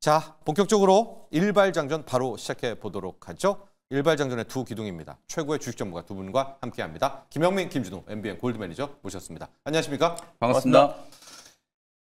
자, 본격적으로 일발장전 바로 시작해 보도록 하죠. 일발장전의 두 기둥입니다. 최고의 주식 전문가 두 분과 함께합니다. 김영민, 김준호, MBN 골드 매니저 모셨습니다. 안녕하십니까? 반갑습니다.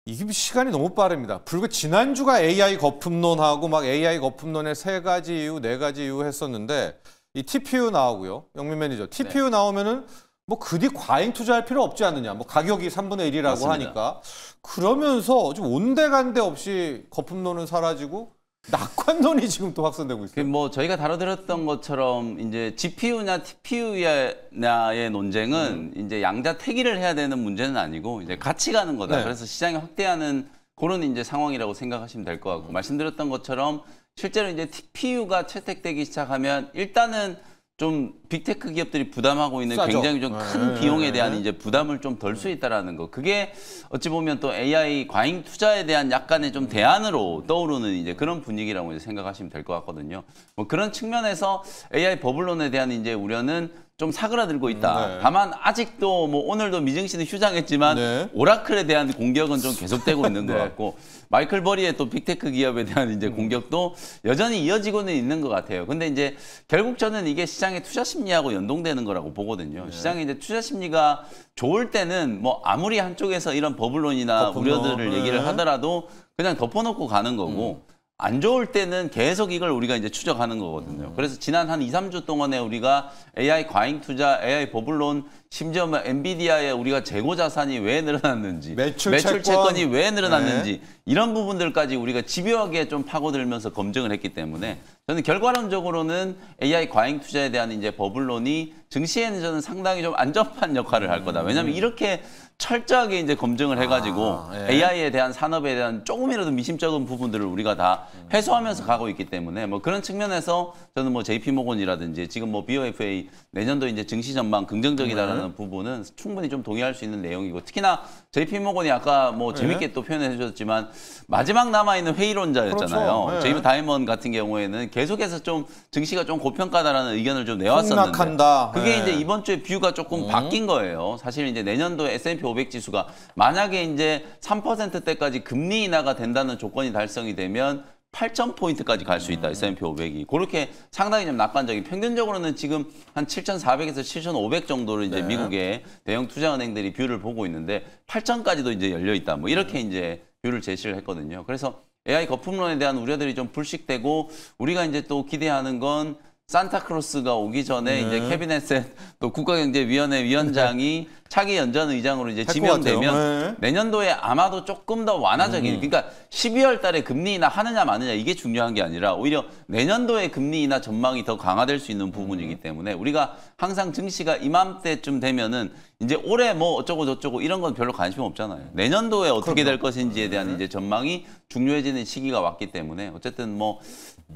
이게 시간이 너무 빠릅니다. 불과 지난주가 AI 거품론하고 막 AI 거품론의 3가지 이유, 4가지 이유 했었는데 이 TPU 나오고요. 영민 매니저, TPU 나오면은 뭐 그 뒤 과잉 투자할 필요 없지 않느냐. 뭐 가격이 3분의 1이라고 맞습니다. 하니까 그러면서 좀 온데간데 없이 거품론은 사라지고 낙관론이 지금 또 확산되고 있어요. 뭐 저희가 다뤄드렸던 것처럼 이제 GPU냐 TPU냐의 논쟁은 이제 양자택일을 해야 되는 문제는 아니고 이제 같이 가는 거다. 네. 그래서 시장이 확대하는 그런 이제 상황이라고 생각하시면 될 것 같고 말씀드렸던 것처럼 실제로 이제 TPU가 채택되기 시작하면 일단은 좀 빅테크 기업들이 부담하고 있는 싸죠. 굉장히 좀 큰 비용에 대한 이제 부담을 좀 덜 수 있다라는 거. 그게 어찌 보면 또 AI 과잉 투자에 대한 약간의 좀 대안으로 떠오르는 이제 그런 분위기라고 이제 생각하시면 될 것 같거든요. 뭐 그런 측면에서 AI 버블론에 대한 이제 우려는 좀 사그라들고 있다. 네. 다만 아직도 뭐 오늘도 미증시는 휴장했지만 네. 오라클에 대한 공격은 좀 계속되고 있는 것 같고 마이클 버리의 또 빅테크 기업에 대한 이제 공격도 여전히 이어지고는 있는 것 같아요. 근데 이제 결국 저는 이게 시장의 투자 심리하고 연동되는 거라고 보거든요. 네. 시장의 이제 투자 심리가 좋을 때는 뭐 아무리 한쪽에서 이런 버블론이나 우려들을 얘기를 하더라도 그냥 덮어놓고 가는 거고 안 좋을 때는 계속 이걸 우리가 이제 추적하는 거거든요. 그래서 지난 한 2, 3주 동안에 우리가 AI 과잉 투자, AI 버블론, 심지어 뭐 엔비디아의 우리가 재고 자산이 왜 늘어났는지, 매출 채권이 왜 늘어났는지 이런 부분들까지 우리가 집요하게 좀 파고들면서 검증을 했기 때문에 저는 결과론적으로는 AI 과잉 투자에 대한 이제 버블론이 증시에는 저는 상당히 좀 안전판 역할을 할 거다. 왜냐하면 이렇게 철저하게 이제 검증을 해가지고 AI에 대한 산업에 대한 조금이라도 미심쩍은 부분들을 우리가 다 해소하면서 가고 있기 때문에 뭐 그런 측면에서 저는 뭐 JP모건이라든지 지금 뭐 BofA 내년도 이제 증시 전망 긍정적이다라는 부분은 충분히 좀 동의할 수 있는 내용이고 특히나 JP모건이 아까 뭐 재밌게 또 표현해 주셨지만 마지막 남아있는 회의론자였잖아요. 그렇죠. 제이미 다이먼 같은 경우에는 계속해서 좀 증시가 좀 고평가다라는 의견을 좀 내왔었는데 폭락한다. 그게 이제 이번 주에 뷰가 조금 바뀐 거예요. 사실 이제 내년도 S&P 500 지수가 만약에 이제 3%대까지 금리 인하가 된다는 조건이 달성이 되면 8,000포인트까지 갈 수 있다. S&P 500이. 그렇게 상당히 좀 낙관적인. 평균적으로는 지금 한 7,400에서 7,500 정도로 이제 미국의 대형 투자은행들이 뷰를 보고 있는데 8,000까지도 이제 열려 있다. 뭐 이렇게 이제 뷰를 제시를 했거든요. 그래서 AI 거품론에 대한 우려들이 좀 불식되고 우리가 이제 또 기대하는 건 산타크로스가 오기 전에 이제 캐비넷에 또 국가경제위원회 위원장이 차기 연전 의장으로 이제 지명되면 내년도에 아마도 조금 더 완화적인 그러니까 12월 달에 금리 인하 하느냐 마느냐 이게 중요한 게 아니라 오히려 내년도에 금리 인하 전망이 더 강화될 수 있는 부분이기 때문에 우리가 항상 증시가 이맘때쯤 되면은 이제 올해 뭐 어쩌고 저쩌고 이런 건 별로 관심 없잖아요. 내년도에 어떻게 될 것인지에 대한 이제 전망이 중요해지는 시기가 왔기 때문에 어쨌든 뭐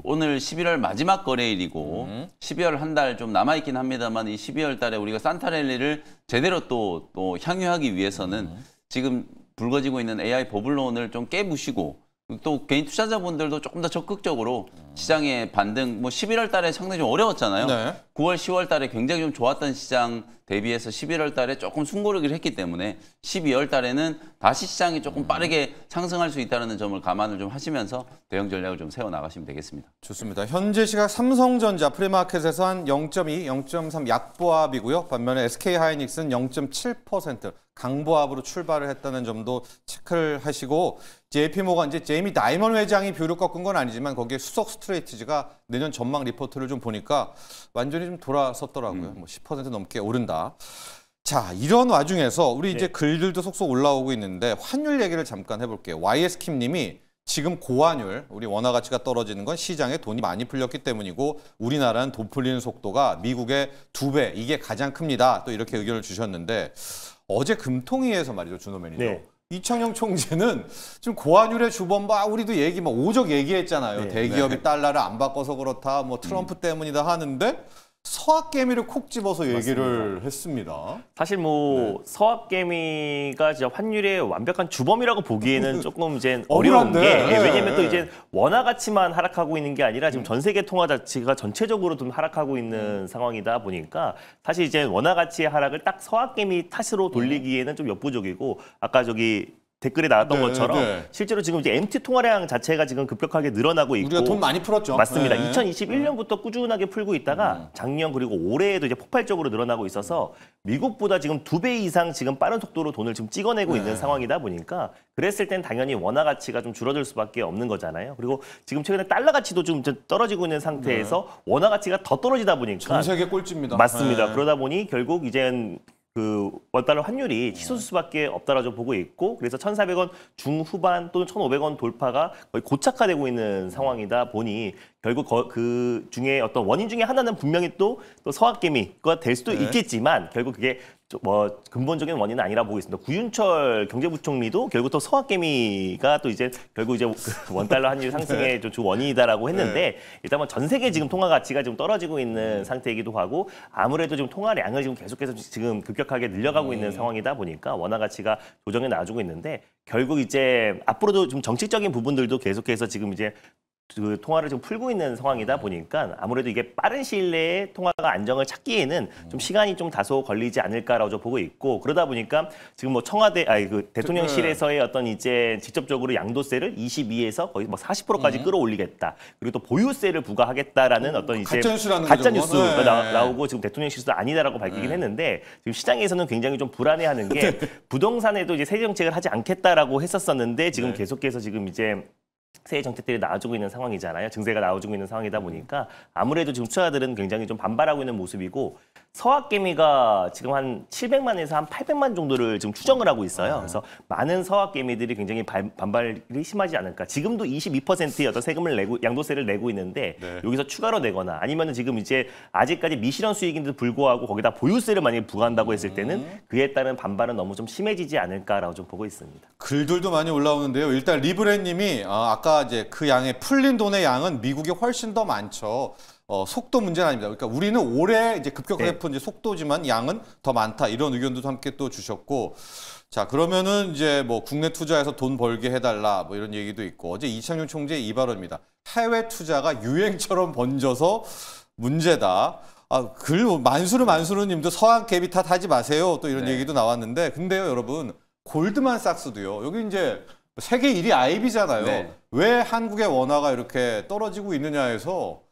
오늘 11월 마지막 거래일이고 12월 한 달 좀 남아있긴 합니다만 이 12월 달에 우리가 산타랠리를 제대로 또 향유하기 위해서는 지금 불거지고 있는 AI 버블론을 좀 깨부시고 또 개인 투자자분들도 조금 더 적극적으로 시장의 반등, 뭐 11월 달에 상당히 좀 어려웠잖아요. 9월, 10월 달에 굉장히 좀 좋았던 시장 대비해서 11월 달에 조금 숨고르기를 했기 때문에 12월 달에는 다시 시장이 조금 빠르게 상승할 수 있다는 점을 감안을 좀 하시면서 대응 전략을 좀 세워나가시면 되겠습니다. 좋습니다. 현재 시각 삼성전자 프리마켓에서 한 0.2, 0.3 약보합이고요. 반면에 SK하이닉스는 0.7% 강보합으로 출발을 했다는 점도 체크를 하시고 JP모건 이제 제이미 다이먼 회장이 뷰를 꺾은 건 아니지만 거기에 수석 스트레이티즈가 내년 전망 리포트를 좀 보니까 완전히 좀 돌아섰더라고요. 뭐 10% 넘게 오른다. 자, 이런 와중에서 우리 이제 글들도 속속 올라오고 있는데 환율 얘기를 잠깐 해볼게요. YS킴 님이 지금 고환율, 우리 원화 가치가 떨어지는 건 시장에 돈이 많이 풀렸기 때문이고 우리나라는 돈 풀리는 속도가 미국의 2배, 이게 가장 큽니다. 또 이렇게 의견을 주셨는데 어제 금통위에서 말이죠, 준호 매니저. 이창용 총재는 지금 고환율의 주범 우리도 얘기 오적 얘기했잖아요. 대기업이 달러를 안 바꿔서 그렇다, 뭐 트럼프 때문이다 하는데 서학개미를 콕 집어서 얘기를 했습니다. 사실 뭐 서학개미가 진짜 환율의 완벽한 주범이라고 보기에는 조금 이제 어려운 게 왜냐면 또 이제 원화 가치만 하락하고 있는 게 아니라 지금 전 세계 통화 가치가 전체적으로 좀 하락하고 있는 상황이다 보니까 사실 이제 원화 가치의 하락을 딱 서학개미 탓으로 돌리기에는 좀 역부족이고 아까 저기 댓글에 나왔던 네, 것처럼 네. 실제로 지금 이제 MT 통화량 자체가 지금 급격하게 늘어나고 있고 우리가 돈 많이 풀었죠. 맞습니다. 네. 2021년부터 꾸준하게 풀고 있다가 작년 그리고 올해에도 이제 폭발적으로 늘어나고 있어서 미국보다 지금 2배 이상 지금 빠른 속도로 돈을 지금 찍어내고 있는 상황이다 보니까 그랬을 땐 당연히 원화 가치가 좀 줄어들 수밖에 없는 거잖아요. 그리고 지금 최근에 달러 가치도 좀 떨어지고 있는 상태에서 원화 가치가 더 떨어지다 보니까 전 세계 꼴찌입니다. 맞습니다. 네. 그러다 보니 결국 이젠 그 원달러 환율이 치솟을 수밖에 없다라고 보고 있고 그래서 1,400원 중후반 또는 1,500원 돌파가 거의 고착화되고 있는 상황이다 보니 결국 그 중에 어떤 원인 중에 하나는 분명히 또 서학개미가 될 수도 있겠지만 결국 그게 뭐 근본적인 원인은 아니라 보고 있습니다. 구윤철 경제부총리도 결국 또 서학개미가 또 이제 결국 이제 그 원달러 환율 상승의 주 원인이다라고 했는데 일단 뭐 전 세계 지금 통화 가치가 좀 떨어지고 있는 상태이기도 하고 아무래도 지금 통화량을 지금 계속해서 지금 급격하게 늘려가고 있는 상황이다 보니까 원화 가치가 조정에 나아지고 있는데 결국 이제 앞으로도 좀 정책적인 부분들도 계속해서 지금 이제 그 통화를 좀 풀고 있는 상황이다 보니까 아무래도 이게 빠른 시일 내에 통화가 안정을 찾기에는 좀 시간이 좀 다소 걸리지 않을까라고 좀 보고 있고 그러다 보니까 지금 뭐 그 대통령실에서의 어떤 이제 직접적으로 양도세를 22에서 거의 뭐 40%까지 끌어올리겠다. 그리고 또 보유세를 부과하겠다라는 어떤 이제 가짜 뉴스가 나오고 지금 대통령실에서 아니다라고 밝히긴 했는데 지금 시장에서는 굉장히 좀 불안해하는 게 부동산에도 이제 세제 정책을 하지 않겠다라고 했었었는데 지금 계속해서 지금 이제 세제 정책들이 나와주고 있는 상황이잖아요. 증세가 나와주고 있는 상황이다 보니까 아무래도 지금 투자자들은 굉장히 좀 반발하고 있는 모습이고 서학개미가 지금 한 700만에서 한 800만 정도를 지금 추정을 하고 있어요. 그래서 많은 서학개미들이 굉장히 반발이 심하지 않을까. 지금도 22%의 어떤 세금을 내고 양도세를 내고 있는데 여기서 추가로 내거나 아니면 지금 이제 아직까지 미실현 수익인데도 불구하고 거기다 보유세를 만약에 부과한다고 했을 때는 그에 따른 반발은 너무 좀 심해지지 않을까라고 좀 보고 있습니다. 글들도 많이 올라오는데요. 일단 리브레님이 아까 이제 그 양의 풀린 돈의 양은 미국이 훨씬 더 많죠. 속도 문제는 아닙니다. 그러니까 우리는 올해 이제 급격하게 푼 이제 속도지만 양은 더 많다 이런 의견도 함께 또 주셨고, 자 그러면은 이제 뭐 국내 투자에서 돈 벌게 해달라 뭐 이런 얘기도 있고 어제 이창용 총재 이 발언입니다. 해외 투자가 유행처럼 번져서 문제다. 만수르님도 서학개미 탓하지 마세요. 또 이런 얘기도 나왔는데 근데요 여러분 골드만삭스도요. 여기 이제 세계 1위 IB잖아요. 왜 한국의 원화가 이렇게 떨어지고 있느냐에서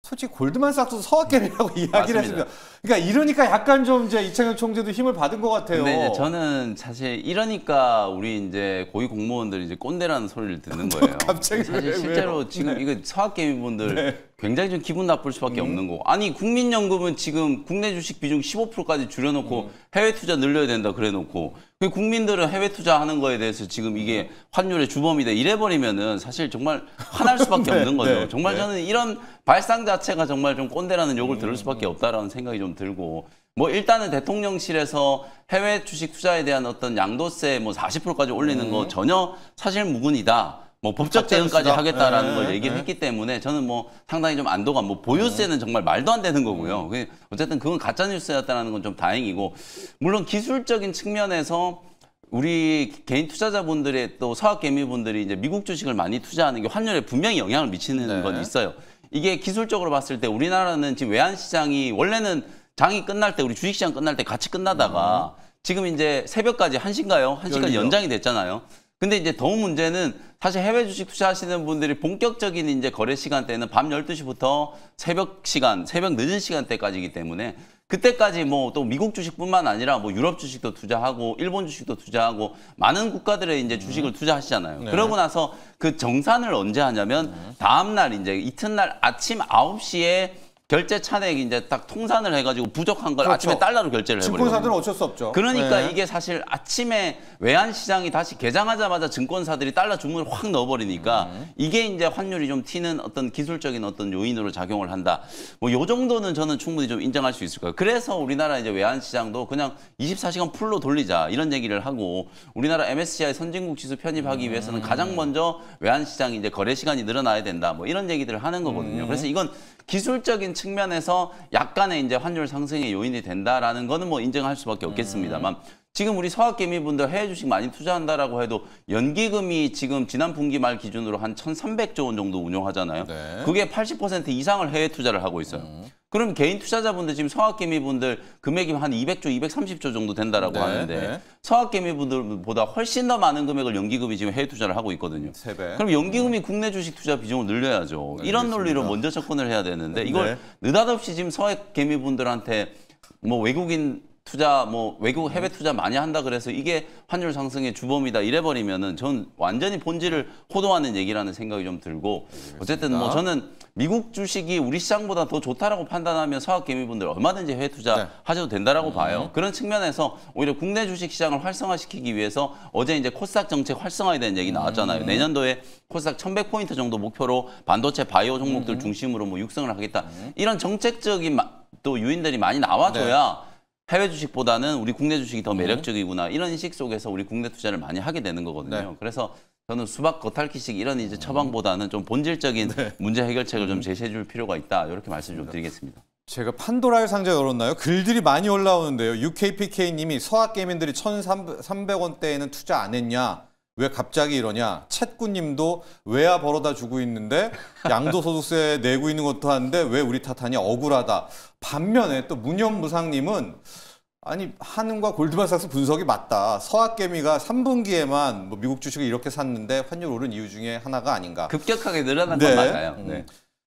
솔직히 골드만삭스도 서학개미라고 이야기를 했습니다. 그러니까 이러니까 약간 좀 이제 이창용 총재도 힘을 받은 것 같아요. 근데 이제 저는 사실 이러니까 우리 이제 고위 공무원들이 이제 꼰대라는 소리를 듣는 거예요. 갑자기 사실 실제로 지금 이거 서학개미분들 굉장히 좀 기분 나쁠 수밖에 없는 거고. 아니 국민연금은 지금 국내 주식 비중 15%까지 줄여놓고 해외 투자 늘려야 된다 그래놓고 국민들은 해외 투자하는 거에 대해서 지금 이게 환율의 주범이다 이래버리면은 사실 정말 화날 수밖에 없는 거죠. 정말 저는 이런 발상 자체가 정말 좀 꼰대라는 욕을 들을 수밖에 없다라는 생각이 좀 들고. 뭐 일단은 대통령실에서 해외 주식 투자에 대한 어떤 양도세 뭐 40%까지 올리는 거 전혀 사실 무근이다. 뭐 법적 대응까지 하겠다라는 걸 얘기를 했기 때문에 저는 뭐 상당히 좀 안도가 뭐 보유세는 정말 말도 안 되는 거고요. 어쨌든 그건 가짜 뉴스였다는 건 좀 다행이고 물론 기술적인 측면에서 우리 개인 투자자분들의 또 서학개미분들이 이제 미국 주식을 많이 투자하는 게 환율에 분명히 영향을 미치는 건 있어요. 이게 기술적으로 봤을 때 우리나라는 지금 외환 시장이 원래는 장이 끝날 때 우리 주식시장 끝날 때 같이 끝나다가 지금 이제 새벽까지 1시인가요? 1시까지 연장이 됐잖아요. 근데 이제 더 문제는 사실 해외 주식 투자하시는 분들이 본격적인 이제 거래 시간대는 밤 12시부터 새벽 늦은 시간대까지이기 때문에 그때까지 뭐 또 미국 주식뿐만 아니라 뭐 유럽 주식도 투자하고 일본 주식도 투자하고 많은 국가들의 이제 주식을 투자하시잖아요. 그러고 나서 그 정산을 언제 하냐면 다음 날 이제 이튿날 아침 9시에 결제 차액이 이제 딱 통산을 해가지고 부족한 걸 아침에 달러로 결제를 해버려요. 증권사들은 어쩔 수 없죠. 그러니까 이게 사실 아침에 외환시장이 다시 개장하자마자 증권사들이 달러 주문을 확 넣어버리니까 이게 이제 환율이 좀 튀는 어떤 기술적인 어떤 요인으로 작용을 한다. 뭐 요 정도는 저는 충분히 좀 인정할 수 있을 거예요. 그래서 우리나라 이제 외환시장도 그냥 24시간 풀로 돌리자 이런 얘기를 하고 우리나라 MSCI 선진국 지수 편입하기 위해서는 가장 먼저 외환시장이 이제 거래 시간이 늘어나야 된다. 뭐 이런 얘기들을 하는 거거든요. 그래서 이건 기술적인 측면에서 약간의 이제 환율 상승의 요인이 된다라는 거는 뭐 인정할 수밖에 없겠습니다만 지금 우리 서학개미분들 해외 주식 많이 투자한다라고 해도 연기금이 지금 지난 분기 말 기준으로 한 1,300조 원 정도 운용하잖아요. 그게 80% 이상을 해외 투자를 하고 있어요. 그럼 개인 투자자분들 지금 서학개미분들 금액이 한 200조, 230조 정도 된다라고 하는데 서학개미분들보다 훨씬 더 많은 금액을 연기금이 지금 해외 투자를 하고 있거든요. 3배. 그럼 연기금이 국내 주식 투자 비중을 늘려야죠. 이런 논리로 먼저 접근을 해야 되는데 이걸 느닷없이 지금 서학개미분들한테 뭐 외국인 투자, 뭐 외국 해외 투자 많이 한다 그래서 이게 환율 상승의 주범이다 이래버리면은 전 완전히 본질을 호도하는 얘기라는 생각이 좀 들고 어쨌든 뭐 저는 미국 주식이 우리 시장보다 더 좋다라고 판단하면 서학개미분들 얼마든지 해외 투자 하셔도 된다라고 봐요. 그런 측면에서 오히려 국내 주식 시장을 활성화시키기 위해서 어제 이제 코스닥 정책 활성화에 대한 얘기 나왔잖아요. 내년도에 코스닥 1100포인트 정도 목표로 반도체 바이오 종목들 중심으로 뭐 육성을 하겠다. 이런 정책적인 또 요인들이 많이 나와줘야 해외 주식보다는 우리 국내 주식이 더 매력적이구나 이런 인식 속에서 우리 국내 투자를 많이 하게 되는 거거든요. 그래서 저는 수박 겉핥기식 이런 이제 처방보다는 좀 본질적인 문제 해결책을 좀 제시해 줄 필요가 있다 이렇게 말씀 좀 드리겠습니다. 제가 판도라의 상자 열었나요? 글들이 많이 올라오는데요. UKPK님이 서학개미들이 1,300원대에는 투자 안 했냐? 왜 갑자기 이러냐? 챗구님도 왜야 벌어다 주고 있는데 양도소득세 내고 있는 것도 하는데 왜 우리 탓하냐? 억울하다. 반면에 또 문현무상님은 아니 한은과 골드만삭스 분석이 맞다. 서학개미가 3분기에만 뭐 미국 주식을 이렇게 샀는데 환율 오른 이유 중에 하나가 아닌가. 급격하게 늘어난 건 맞아요.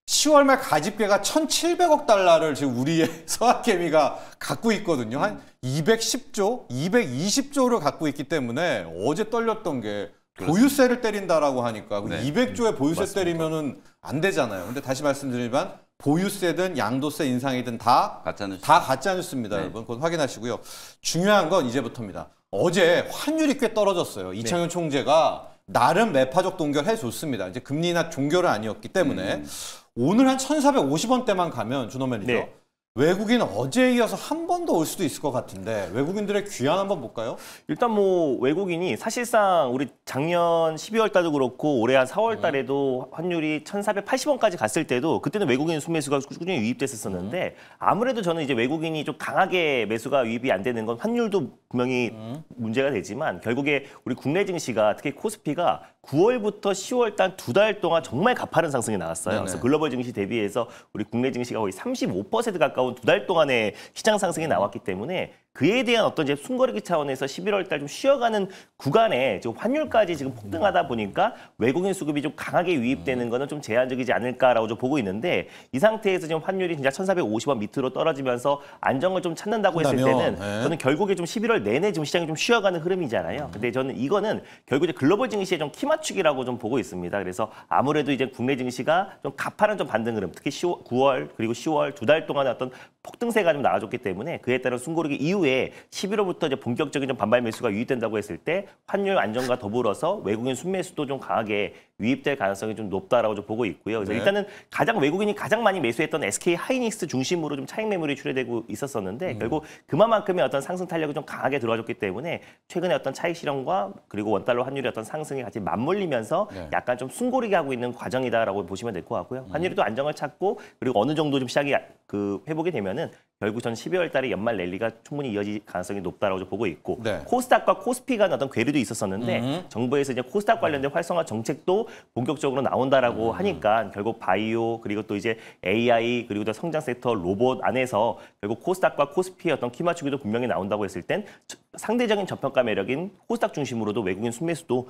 10월 말 가집계가 1,700억 달러를 지금 우리의 서학개미가 갖고 있거든요. 한 210조, 220조를 갖고 있기 때문에 어제 떨렸던 게 보유세를 때린다라고 하니까 200조에 보유세 때리면은 안 되잖아요. 근데 다시 말씀드리면 보유세든 양도세 인상이든 다 가짜 뉴스입니다, 여러분. 그건 확인하시고요. 중요한 건 이제부터입니다. 어제 환율이 꽤 떨어졌어요. 이창현 총재가 나름 매파적 동결해 줬습니다. 이제 금리 인하 종결은 아니었기 때문에 오늘 한 1,450원대만 가면 준호 매니저 외국인 어제에 이어서 한 번 더 올 수도 있을 것 같은데 외국인들의 귀환 한번 볼까요? 일단 뭐 외국인이 사실상 우리 작년 12월 달도 그렇고 올해 한 4월 달에도 환율이 1,480원까지 갔을 때도 그때는 외국인 순매수가 꾸준히 유입됐었는데 아무래도 저는 이제 외국인이 좀 강하게 매수가 유입이 안 되는 건 환율도 분명히 문제가 되지만 결국에 우리 국내 증시가 특히 코스피가 9월부터 10월 달 2달 동안 정말 가파른 상승이 나왔어요. 그래서 글로벌 증시 대비해서 우리 국내 증시가 거의 35% 가까운 2달 동안의 시장 상승이 나왔기 때문에 그에 대한 어떤 이제 숨고르기 차원에서 11월 달 좀 쉬어가는 구간에 지금 환율까지 지금 폭등하다 보니까 외국인 수급이 좀 강하게 유입되는 거는 좀 제한적이지 않을까라고 좀 보고 있는데 이 상태에서 지금 환율이 진짜 1,450원 밑으로 떨어지면서 안정을 좀 찾는다고 했을 때는 저는 결국에 좀 11월 내내 지금 시장이 좀 쉬어가는 흐름이잖아요. 근데 저는 이거는 결국 이제 글로벌 증시의 좀 키맞추기라고 좀 보고 있습니다. 그래서 아무래도 이제 국내 증시가 좀 가파른 좀 반등 흐름, 특히 9월 그리고 10월 2달 동안의 어떤 폭등세가 좀 나와줬기 때문에 그에 따른 숨고르기 이후에 11월부터 이제 본격적인 좀 반발 매수가 유입된다고 했을 때 환율 안정과 더불어서 외국인 순매수도 좀 강하게 유입될 가능성이 좀 높다라고 좀 보고 있고요. 그래서 일단은 외국인이 가장 많이 매수했던 SK 하이닉스 중심으로 좀 차익 매물이 출회되고 있었었는데 결국 그만큼의 어떤 상승 탄력이 좀 강하게 들어와줬기 때문에 최근에 어떤 차익 실현과 그리고 원달러 환율의 어떤 상승이 같이 맞물리면서 약간 좀 숨고르게 하고 있는 과정이다라고 보시면 될 것 같고요. 환율이 또 안정을 찾고 그리고 어느 정도 좀 시작이 회복이 되면은 결국 전 12월 달에 연말 랠리가 충분히 이어질 가능성이 높다라고 좀 보고 있고 코스닥과 코스피 간 어떤 괴리도 있었었는데 정부에서 이제 코스닥 관련된 활성화 정책도 본격적으로 나온다라고 하니까 결국 바이오 그리고 또 이제 AI 그리고 또 성장 섹터 로봇 안에서 결국 코스닥과 코스피의 어떤 키 맞추기도 분명히 나온다고 했을 땐 상대적인 저평가 매력인 코스닥 중심으로도 외국인 순매수도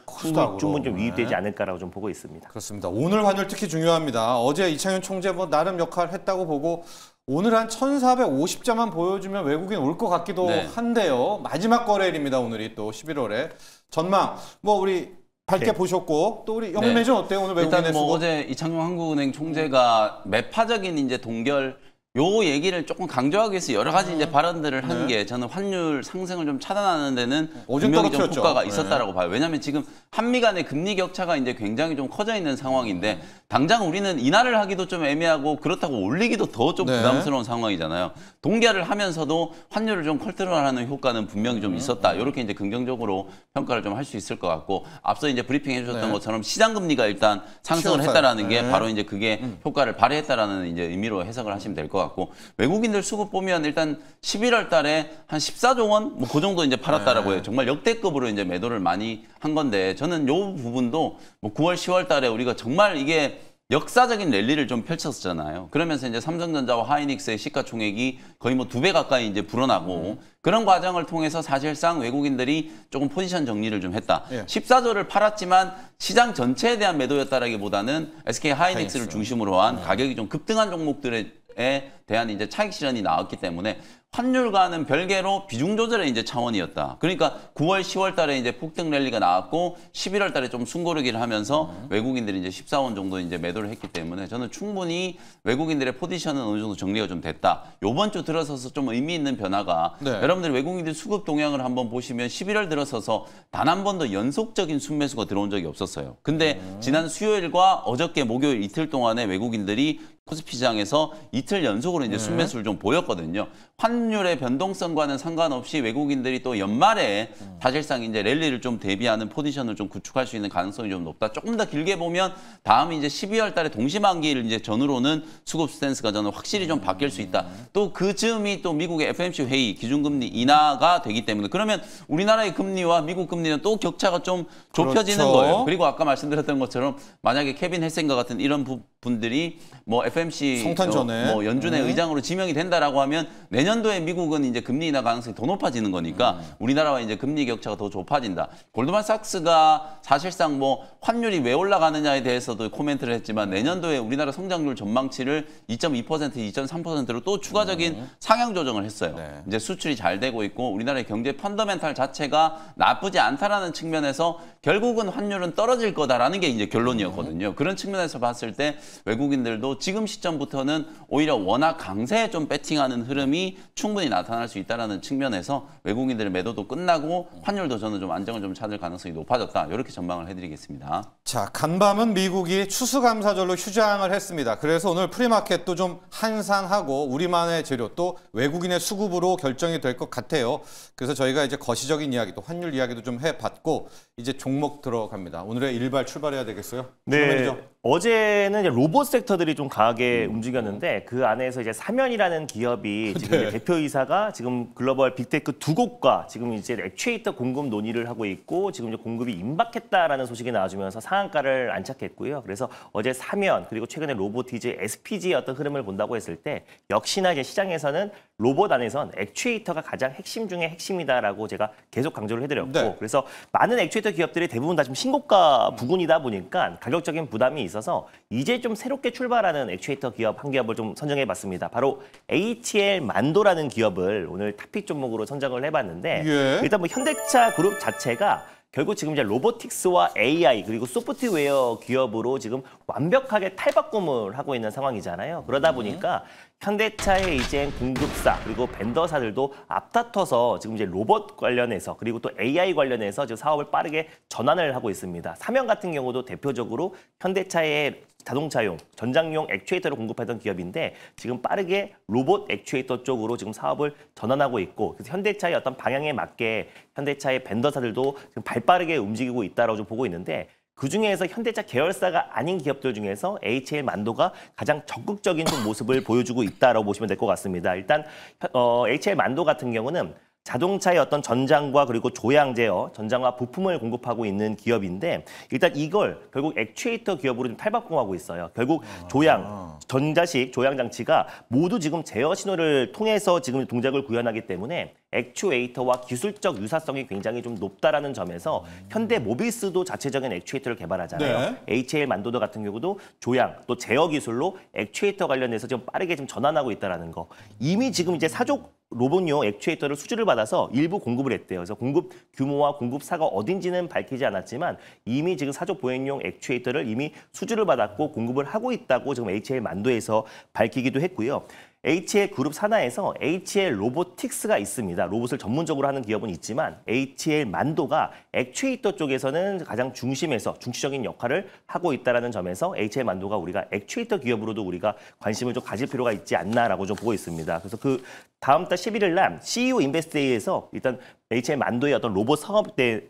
충분히 좀 유입되지 않을까라고 좀 보고 있습니다. 그렇습니다. 오늘 환율 특히 중요합니다. 어제 이창현 총재 뭐 나름 역할 했다고 보고 오늘 한 1,450자만 보여주면 외국인 올 것 같기도 한데요. 마지막 거래일입니다. 오늘이 또 11월에. 전망 뭐 우리 밝게 보셨고 또 우리 영매전 어때요? 오늘 외국인의 일단 뭐 수고? 어제 이창용 한국은행 총재가 매파적인 이제 동결 요 얘기를 조금 강조하기 위해서 여러 가지 이제 발언들을 한 게 저는 환율 상승을 좀 차단하는 데는 분명히 좀 효과가 있었다라고 봐요. 왜냐하면 지금 한미 간의 금리 격차가 이제 굉장히 좀 커져 있는 상황인데 당장 우리는 인하를 하기도 좀 애매하고 그렇다고 올리기도 더 좀 부담스러운 상황이잖아요. 동결을 하면서도 환율을 좀 컨트롤하는 효과는 분명히 좀 있었다. 이렇게 이제 긍정적으로 평가를 좀 할 수 있을 것 같고 앞서 이제 브리핑 해주셨던 것처럼 시장 금리가 일단 상승을 했다라는 게 바로 이제 그게 효과를 발휘했다라는 이제 의미로 해석을 하시면 될 것 같고 외국인들 수급 보면 일단 11월 달에 한 14조 원 뭐 그 정도 이제 팔았다라고 해요. 정말 역대급으로 이제 매도를 많이 한 건데 저는 요 부분도 뭐 9월 10월 달에 우리가 정말 이게 역사적인 랠리를 좀 펼쳤잖아요. 그러면서 이제 삼성전자와 하이닉스의 시가총액이 거의 뭐 2배 가까이 이제 불어나고 그런 과정을 통해서 사실상 외국인들이 조금 포지션 정리를 좀 했다. 14조를 팔았지만 시장 전체에 대한 매도였다라기보다는 SK 하이닉스를 중심으로 한 가격이 좀 급등한 종목들에 대한 이제 차익 실현이 나왔기 때문에 환율과는 별개로 비중 조절의 이제 차원이었다. 그러니까 9월, 10월 달에 이제 폭등 랠리가 나왔고 11월 달에 좀 숨고르기를 하면서 외국인들이 이제 14원 정도 이제 매도를 했기 때문에 저는 충분히 외국인들의 포지션은 어느 정도 정리가 좀 됐다. 요번 주 들어서서 좀 의미 있는 변화가 여러분들 외국인들 수급 동향을 한번 보시면 11월 들어서서 단 한 번도 연속적인 순매수가 들어온 적이 없었어요. 근데 지난 수요일과 어저께 목요일 이틀 동안에 외국인들이 코스피 시장에서 이틀 연속으로 이제 순매수를 좀 보였거든요. 환율의 변동성과는 상관없이 외국인들이 또 연말에 사실상 이제 랠리를 좀 대비하는 포지션을 좀 구축할 수 있는 가능성이 좀 높다. 조금 더 길게 보면 다음 이제 12월 달에 동시만기를 이제 전후로는 수급 스탠스가 저는 확실히 좀 바뀔 수 있다. 또 그 즈음이 또 미국의 FOMC 회의 기준금리 인하가 되기 때문에 그러면 우리나라의 금리와 미국 금리는 또 격차가 좀 좁혀지는 거예요. 그리고 아까 말씀드렸던 것처럼 만약에 케빈 헬센과 같은 이런 분들이 뭐 FMC 성탄 전에 뭐 연준의 의장으로 지명이 된다라고 하면 내년도에 미국은 이제 금리 인하 가능성이 더 높아지는 거니까 우리나라와 이제 금리 격차가 더 좁아진다. 골드만삭스가 사실상 뭐 환율이 왜 올라가느냐에 대해서도 코멘트를 했지만 내년도에 우리나라 성장률 전망치를 2.2%, 2.3%로 또 추가적인 상향 조정을 했어요. 이제 수출이 잘 되고 있고 우리나라의 경제 펀더멘탈 자체가 나쁘지 않다라는 측면에서 결국은 환율은 떨어질 거다라는 게 이제 결론이었거든요. 그런 측면에서 봤을 때 외국인들도 지금 시점부터는 오히려 워낙 강세에 좀 배팅하는 흐름이 충분히 나타날 수 있다는 측면에서 외국인들의 매도도 끝나고 환율도 저는 좀 안정을 좀 찾을 가능성이 높아졌다. 이렇게 전망을 해드리겠습니다. 자, 간밤은 미국이 추수감사절로 휴장을 했습니다. 그래서 오늘 프리마켓도 좀 한산하고 우리만의 재료 또 외국인의 수급으로 결정이 될 것 같아요. 그래서 저희가 이제 거시적인 이야기 또 환율 이야기도 좀 해봤고 이제 종목 들어갑니다. 오늘의 일발 출발해야 되겠어요? 네. 어제는 이제 로봇 섹터들이 좀 강하게 움직였는데 그 안에서 이제 사면이라는 기업이 지금 이제 대표이사가 지금 글로벌 빅테크 두 곳과 지금 이제 액추에이터 공급 논의를 하고 있고 지금 이제 공급이 임박했다라는 소식이 나와주면서 상한가를 안착했고요. 그래서 어제 사면 그리고 최근에 로보티즈, SPG의 어떤 흐름을 본다고 했을 때 역시나 이제 시장에서는 로봇 안에선 액추에이터가 가장 핵심 중에 핵심이다라고 제가 계속 강조를 해드렸고 그래서 많은 액추에이터 기업들이 대부분 다 지금 신고가 부근이다 보니까 가격적인 부담이 있어서 이제 좀 새롭게 출발하는 액추에이터 기업 한 기업을 좀 선정해봤습니다. 바로 HL 만도라는 기업을 오늘 탑픽 종목으로 선정을 해봤는데 일단 뭐 현대차 그룹 자체가 결국 지금 이제 로보틱스와 AI 그리고 소프트웨어 기업으로 지금 완벽하게 탈바꿈을 하고 있는 상황이잖아요. 그러다 보니까 현대차의 이제 공급사 그리고 벤더사들도 앞다퉈서 지금 이제 로봇 관련해서 그리고 또 AI 관련해서 지금 사업을 빠르게 전환을 하고 있습니다. 사면 같은 경우도 대표적으로 현대차의 자동차용, 전장용 액추에이터를 공급하던 기업인데 지금 빠르게 로봇 액추에이터 쪽으로 지금 사업을 전환하고 있고 그래서 현대차의 어떤 방향에 맞게 현대차의 벤더사들도 지금 발빠르게 움직이고 있다고 좀 보고 있는데 그중에서 현대차 계열사가 아닌 기업들 중에서 HL 만도가 가장 적극적인 좀 모습을 보여주고 있다고 보시면 될 것 같습니다. 일단 HL 만도 같은 경우는 자동차의 어떤 전장과 그리고 조향 제어, 전장과 부품을 공급하고 있는 기업인데 일단 이걸 결국 액추에이터 기업으로 좀 탈바꿈하고 있어요. 결국 조향, 전자식 조향 장치가 모두 지금 제어 신호를 통해서 지금 동작을 구현하기 때문에 액추에이터와 기술적 유사성이 굉장히 좀 높다라는 점에서 현대 모비스도 자체적인 액추에이터를 개발하잖아요. HL 만도도 같은 경우도 조향 또 제어 기술로 액추에이터 관련해서 좀 빠르게 좀 전환하고 있다라는 거. 이미 지금 이제 사족 로봇용 액추에이터를 수주를 받아서 일부 공급을 했대요. 그래서 공급 규모와 공급사가 어딘지는 밝히지 않았지만 이미 지금 사족 보행용 액추에이터를 이미 수주를 받았고 공급을 하고 있다고 지금 HL 만도에서 밝히기도 했고요. HL 그룹 산하에서 HL 로보틱스가 있습니다. 로봇을 전문적으로 하는 기업은 있지만 HL 만도가 액추에이터 쪽에서는 가장 중심에서 중추적인 역할을 하고 있다는 점에서 HL 만도가 우리가 액추에이터 기업으로도 우리가 관심을 좀 가질 필요가 있지 않나라고 좀 보고 있습니다. 그래서 그 다음 달 11일 날 CEO 인베스트데이에서 일단 HL 만도의 어떤 로봇 사업에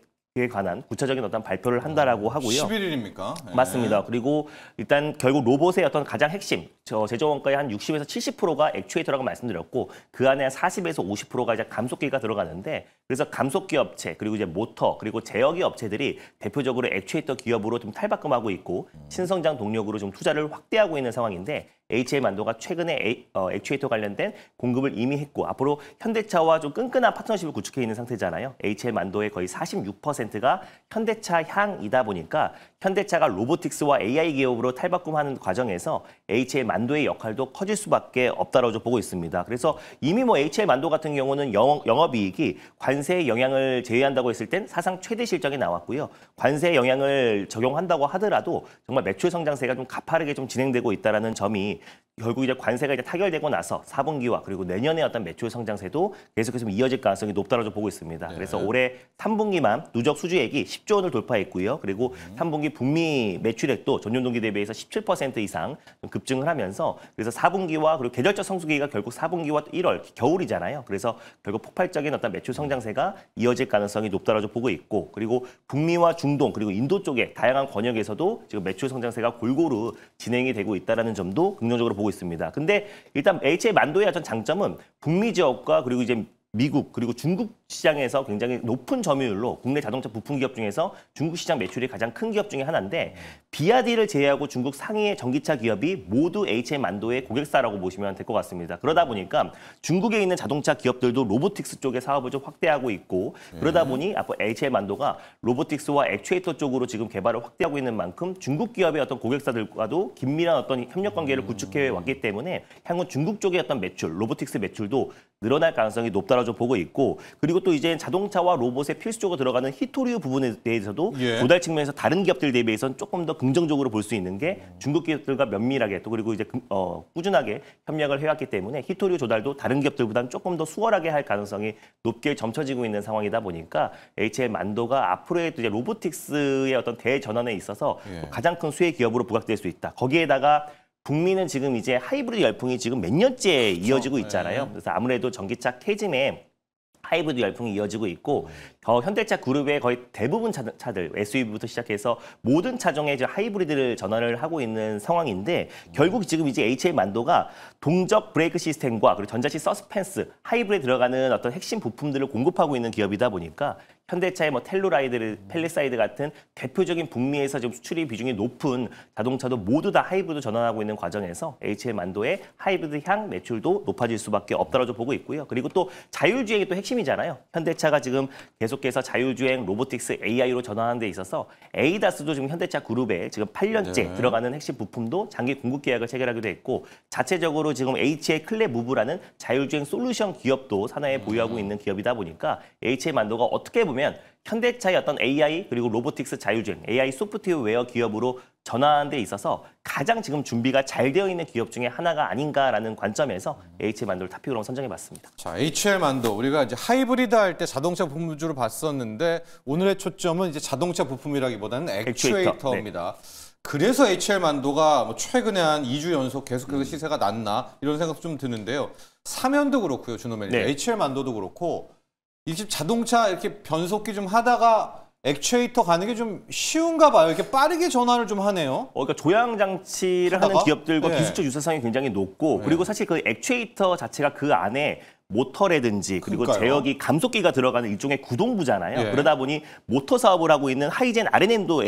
관한 구체적인 어떤 발표를 한다라고 하고요. 11일입니까? 맞습니다. 그리고 일단 결국 로봇의 어떤 가장 핵심, 제조 원가의 한 60에서 70%가 액추에이터라고 말씀드렸고 그 안에 한 40에서 50%가 이제 감속기가 들어가는데 그래서 감속기 업체 그리고 이제 모터 그리고 제어기 업체들이 대표적으로 액추에이터 기업으로 좀 탈바꿈하고 있고 신성장 동력으로 좀 투자를 확대하고 있는 상황인데 HM안도가 최근에 액추에이터 관련된 공급을 이미 했고 앞으로 현대차와 좀 끈끈한 파트너십을 구축해 있는 상태잖아요. HM안도의 거의 46%가 현대차 향이다 보니까 현대차가 로보틱스와 AI 기업으로 탈바꿈하는 과정에서 HM안도의 역할도 커질 수밖에 없다라고 보고 있습니다. 그래서 이미 뭐 HM안도 같은 경우는 영업이익이 관세의 영향을 제외한다고 했을 땐 사상 최대 실적이 나왔고요. 관세 영향을 적용한다고 하더라도 정말 매출 성장세가 좀 가파르게 좀 진행되고 있다라는 점이 결국 이제 관세가 이제 타결되고 나서 4분기와 그리고 내년의 어떤 매출 성장세도 계속해서 좀 이어질 가능성이 높다라고 보고 있습니다. 네. 그래서 올해 3분기만 누적 수주액이 10조 원을 돌파했고요. 그리고 3분기 북미 매출액도 전년 동기 대비해서 17% 이상 급증을 하면서 그래서 4분기와 그리고 계절적 성수기가 결국 4분기와 1월 겨울이잖아요. 그래서 결국 폭발적인 어떤 매출 성장세가 이어질 가능성이 높다라고 보고 있고 그리고 북미와 중동 그리고 인도 쪽의 다양한 권역에서도 지금 매출 성장세가 골고루 진행이 되고 있다라는 점도 긍정적으로 보고 있습니다. 근데 일단 HM안도의 어떤 장점은 북미 지역과 그리고 이제 미국 그리고 중국 시장에서 굉장히 높은 점유율로 국내 자동차 부품 기업 중에서 중국 시장 매출이 가장 큰 기업 중에 하나인데 비아디를 제외하고 중국 상위의 전기차 기업이 모두 HM안도의 고객사라고 보시면 될 것 같습니다. 그러다 보니까 중국에 있는 자동차 기업들도 로보틱스 쪽의 사업을 좀 확대하고 있고 그러다 보니 앞으로 HM안도가 로보틱스와 액추에이터 쪽으로 지금 개발을 확대하고 있는 만큼 중국 기업의 어떤 고객사들과도 긴밀한 어떤 협력 관계를 구축해 왔기 때문에 향후 중국 쪽의 어떤 매출, 로보틱스 매출도 늘어날 가능성이 높다라고 보고 있고 그리고 또 이제 자동차와 로봇의 필수적으로 들어가는 히토류 부분에 대해서도 조달 측면에서 다른 기업들 대비해서는 조금 더 긍정적으로 볼 수 있는 게 중국 기업들과 면밀하게 또 그리고 이제 꾸준하게 협력을 해왔기 때문에 히토류 조달도 다른 기업들보다는 조금 더 수월하게 할 가능성이 높게 점쳐지고 있는 상황이다 보니까 HM안도가 앞으로의 이제 로보틱스의 어떤 대전환에 있어서 가장 큰 수혜 기업으로 부각될 수 있다. 거기에다가 북미는 지금 이제 하이브리드 열풍이 지금 몇 년째 이어지고 있잖아요. 그래서 아무래도 전기차 캐즘에 하이브리드 열풍이 이어지고 있고 현대차 그룹의 거의 대부분 차들 SUV부터 시작해서 모든 차종에 이제 하이브리드를 전환을 하고 있는 상황인데 결국 지금 이제 HM안도가 동적 브레이크 시스템과 그리고 전자식 서스펜스 하이브리드에 들어가는 어떤 핵심 부품들을 공급하고 있는 기업이다 보니까 현대차의 뭐 텔루라이드, 펠리사이드 같은 대표적인 북미에서 지금 수출이 비중이 높은 자동차도 모두 다 하이브리드 전환하고 있는 과정에서 HM안도의 하이브리드 향 매출도 높아질 수밖에 없다고 보고 있고요. 그리고 또 자율주행이 또 핵심이잖아요. 현대차가 지금 계속해서 자율주행, 로보틱스, AI로 전환하는 데 있어서 에이다스도 지금 현대차 그룹에 지금 8년째 들어가는 핵심 부품도 장기 공급 계약을 체결하기도 했고 자체적으로 지금 HA 클레무브라는 자율주행 솔루션 기업도 산하에 보유하고 있는 기업이다 보니까 HM안도가 어떻게 보면 현대차의 어떤 AI 그리고 로보틱스 자율주행, AI 소프트웨어 기업으로 전환하는 데 있어서 가장 지금 준비가 잘 되어 있는 기업 중에 하나가 아닌가라는 관점에서 HM안도를 탑픽으로 선정해봤습니다. 자, HM안도 우리가 이제 하이브리드 할 때 자동차 부품 위주로 봤었는데 오늘의 초점은 이제 자동차 부품이라기보다는 액추에이터입니다. 그래서 HM안도가 뭐 최근에 한 2주 연속 계속해서 시세가 낮나 이런 생각 좀 드는데요. 사면도 그렇고요, 준호멜님. HM안도도 그렇고 이집 자동차 이렇게 변속기 좀 하다가 액추에이터 가는 게 좀 쉬운가 봐요. 이렇게 빠르게 전환을 좀 하네요. 그러니까 조향 장치를 하는 기업들과 기술적 유사성이 굉장히 높고 그리고 사실 그 액추에이터 자체가 그 안에 모터라든지 그리고 제어기, 감속기가 들어가는 일종의 구동부잖아요. 그러다 보니 모터 사업을 하고 있는 하이젠 RNM도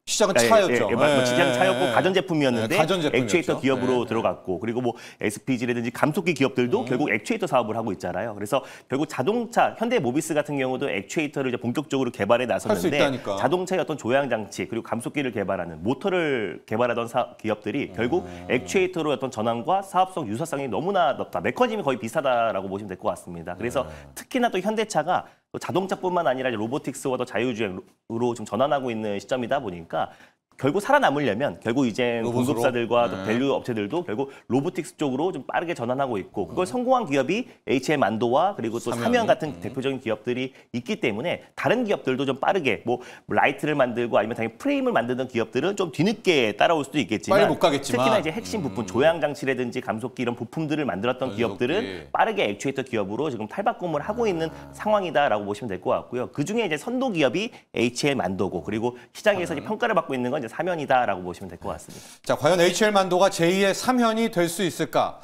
시작은 차였죠. 시작은 차였고 가전제품이었는데 액추에이터 기업으로 들어갔고 그리고 뭐 SPG라든지 감속기 기업들도 결국 액추에이터 사업을 하고 있잖아요. 그래서 결국 자동차, 현대모비스 같은 경우도 액추에이터를 이제 본격적으로 개발해 나섰는데 자동차의 어떤 조향 장치 그리고 감속기를 개발하는 모터를 개발하던 기업들이 결국 액추에이터로 어떤 전환과 사업성 유사성이 너무나 높다. 메커니즘이 거의 비슷하다라고 보시면 될 것 같습니다. 그래서 특히나 또 현대차가 또 자동차뿐만 아니라 로보틱스와 또 자율주행으로 좀 전환하고 있는 시점이다 보니까 결국 살아남으려면 결국 이제 공급사들과 또 밸류 업체들도 결국 로보틱스 쪽으로 좀 빠르게 전환하고 있고 그걸 성공한 기업이 HM안도와 그리고 또 사면 같은 대표적인 기업들이 있기 때문에 다른 기업들도 좀 빠르게 뭐 라이트를 만들고 아니면 당연히 프레임을 만드는 기업들은 좀 뒤늦게 따라올 수도 있겠지만 빨리 못 가겠지만 특히나 이제 핵심 부품 조향 장치라든지 감속기 이런 부품들을 만들었던 기업들은 빠르게 액추에이터 기업으로 지금 탈바꿈을 하고 있는 상황이다라고 보시면 될 것 같고요. 그 중에 이제 선도 기업이 HM안도고 그리고 시장에서 이제 평가를 받고 있는 건 이제 3연이다라고 보시면 될 것 같습니다. 자, 과연 HL만도가 제2의 3현이 될 수 있을까?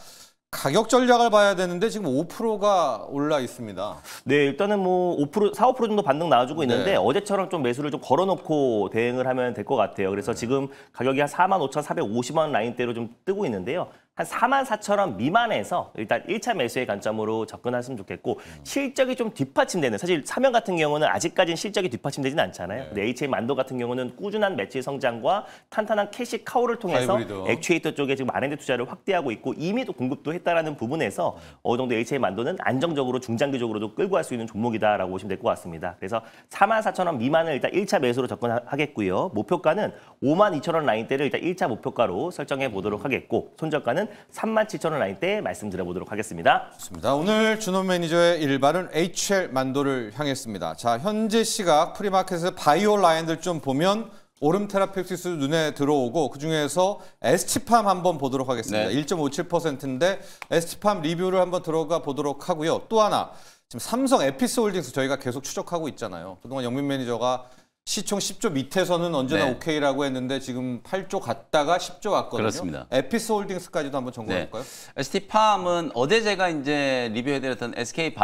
가격 전략을 봐야 되는데 지금 5%가 올라 있습니다. 네, 일단은 뭐 5%, 4, 5% 정도 반등 나와주고 있는데 네. 어제처럼 좀 매수를 좀 걸어놓고 대응을 하면 될 것 같아요. 그래서 지금 가격이 한 45,450원 라인대로 좀 뜨고 있는데요. 한 44,000원 미만에서 일단 1차 매수의 관점으로 접근하시면 좋겠고 실적이 좀 뒷받침되는 사실 삼연 같은 경우는 아직까지는 실적이 뒷받침되진 않잖아요. 근데 HL만도 같은 경우는 꾸준한 매출 성장과 탄탄한 캐시 카우를 통해서 하이브리드. 액추에이터 쪽에 지금 R&D 투자를 확대하고 있고 이미 또 공급도 했다라는 부분에서 어느 정도 HL만도는 안정적으로 중장기적으로도 끌고 갈 수 있는 종목이다라고 보시면 될 것 같습니다. 그래서 44,000원 미만을 일단 1차 매수로 접근하겠고요. 목표가는 52,000원 라인대를 일단 1차 목표가로 설정해 보도록 하겠고 손절가는 37,000원 라인대 말씀드려보도록 하겠습니다. 좋습니다. 오늘 준호 매니저의 일발은 HL만도를 향했습니다. 자, 현재 시각 프리마켓에서 바이오 라인들 좀 보면 오름 테라픽스 눈에 들어오고 그중에서 ST팜 한번 보도록 하겠습니다. 네. 1.57%인데 ST팜 리뷰를 한번 들어가 보도록 하고요. 또 하나, 지금 삼성 에피스홀딩스 저희가 계속 추적하고 있잖아요. 그동안 영민 매니저가 시총 10조 밑에서는 언제나 네. 오케이라고 했는데 지금 8조 갔다가 10조 갔거든요. 그렇습니다. 에피스홀딩스까지도 한번 점검해 볼까요? ST팜은 어제 제가 이제 리뷰해드렸던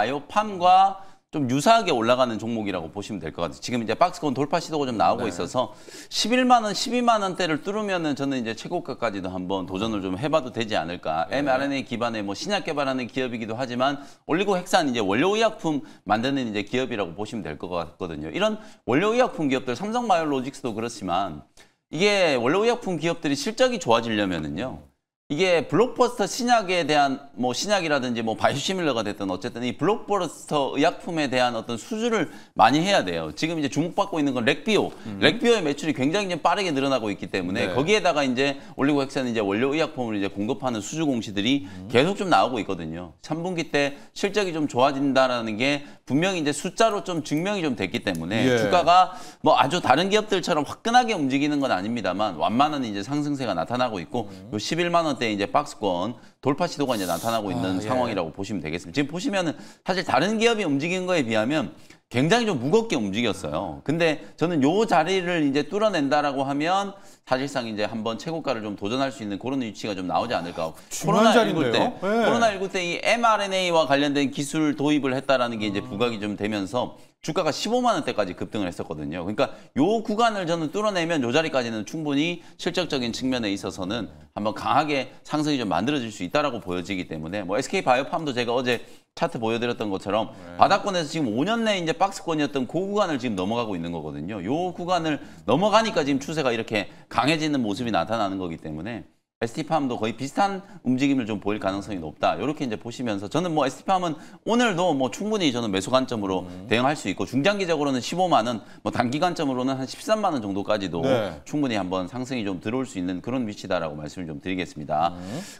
SK바이오팜과 좀 유사하게 올라가는 종목이라고 보시면 될 것 같아요. 지금 이제 박스권 돌파 시도가 좀 나오고 있어서 11만 원, 12만 원대를 뚫으면은 저는 이제 최고가까지도 한번 도전을 좀 해봐도 되지 않을까. mRNA 기반의 뭐 신약 개발하는 기업이기도 하지만 올리고핵산 이제 원료의약품 만드는 이제 기업이라고 보시면 될 것 같거든요. 이런 원료의약품 기업들, 삼성바이오로직스도 그렇지만 이게 원료의약품 기업들이 실적이 좋아지려면은요. 이게 블록버스터 신약에 대한 뭐 신약이라든지 뭐 바이오시밀러가 됐든 어쨌든 이 블록버스터 의약품에 대한 어떤 수주를 많이 해야 돼요. 지금 이제 주목받고 있는 건 렉비오. 렉비오의 매출이 굉장히 이제 빠르게 늘어나고 있기 때문에 네. 거기에다가 이제 올리고핵산 이제 원료 의약품을 이제 공급하는 수주 공시들이 계속 좀 나오고 있거든요. 3분기 때 실적이 좀 좋아진다라는 게 분명히 이제 숫자로 좀 증명이 좀 됐기 때문에 예. 주가가 뭐 아주 다른 기업들처럼 화끈하게 움직이는 건 아닙니다만 완만한 이제 상승세가 나타나고 있고 요 11만 원대 이제 박스권 돌파 시도가 이제 나타나고 있는 예. 상황이라고 보시면 되겠습니다. 지금 보시면은 사실 다른 기업이 움직인 거에 비하면 굉장히 좀 무겁게 움직였어요. 근데 저는 요 자리를 이제 뚫어낸다라고 하면 사실상 이제 한번 최고가를 좀 도전할 수 있는 그런 위치가 좀 나오지 않을까. 중요한 자리인데요. 네. 코로나19 때 이 mRNA와 관련된 기술 도입을 했다라는 게 이제 부각이 좀 되면서 주가가 15만 원대까지 급등을 했었거든요. 그러니까 요 구간을 저는 뚫어내면 요 자리까지는 충분히 실적적인 측면에 있어서는 한번 강하게 상승이 좀 만들어질 수 있다라고 보여지기 때문에 뭐 SK바이오팜도 제가 어제 차트 보여드렸던 것처럼 바닥권에서 지금 5년 내에 이제 박스권이었던 그 구간을 지금 넘어가고 있는 거거든요. 요 구간을 넘어가니까 지금 추세가 이렇게 강해지는 모습이 나타나는 거기 때문에 ST팜도 거의 비슷한 움직임을 좀 보일 가능성이 높다. 이렇게 이제 보시면서 저는 뭐 ST팜은 오늘도 뭐 충분히 저는 매수 관점으로 대응할 수 있고 중장기적으로는 15만 원, 뭐 단기 관점으로는 한 13만 원 정도까지도 네. 충분히 한번 상승이 좀 들어올 수 있는 그런 위치다라고 말씀을 좀 드리겠습니다.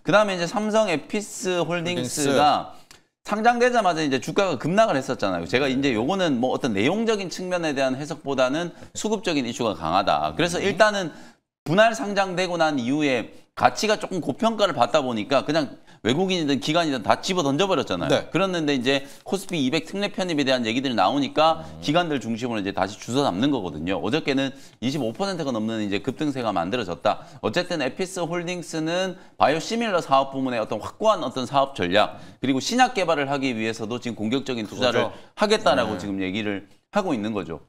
그다음에 이제 삼성 에피스 홀딩스가 상장되자마자 이제 주가가 급락을 했었잖아요. 제가 이제 요거는 뭐 어떤 내용적인 측면에 대한 해석보다는 수급적인 이슈가 강하다. 그래서 일단은 분할 상장되고 난 이후에 가치가 조금 고평가를 받다 보니까 그냥 외국인이든 기관이든 다 집어 던져버렸잖아요. 네. 그랬는데 이제 코스피 200 특례 편입에 대한 얘기들이 나오니까 기관들 중심으로 이제 다시 주워 담는 거거든요. 어저께는 25%가 넘는 이제 급등세가 만들어졌다. 어쨌든 에피스 홀딩스는 바이오시밀러 사업 부문의 어떤 확고한 어떤 사업 전략 그리고 신약 개발을 하기 위해서도 지금 공격적인 투자를 그거죠. 하겠다라고 네. 지금 얘기를 하고 있는 거죠.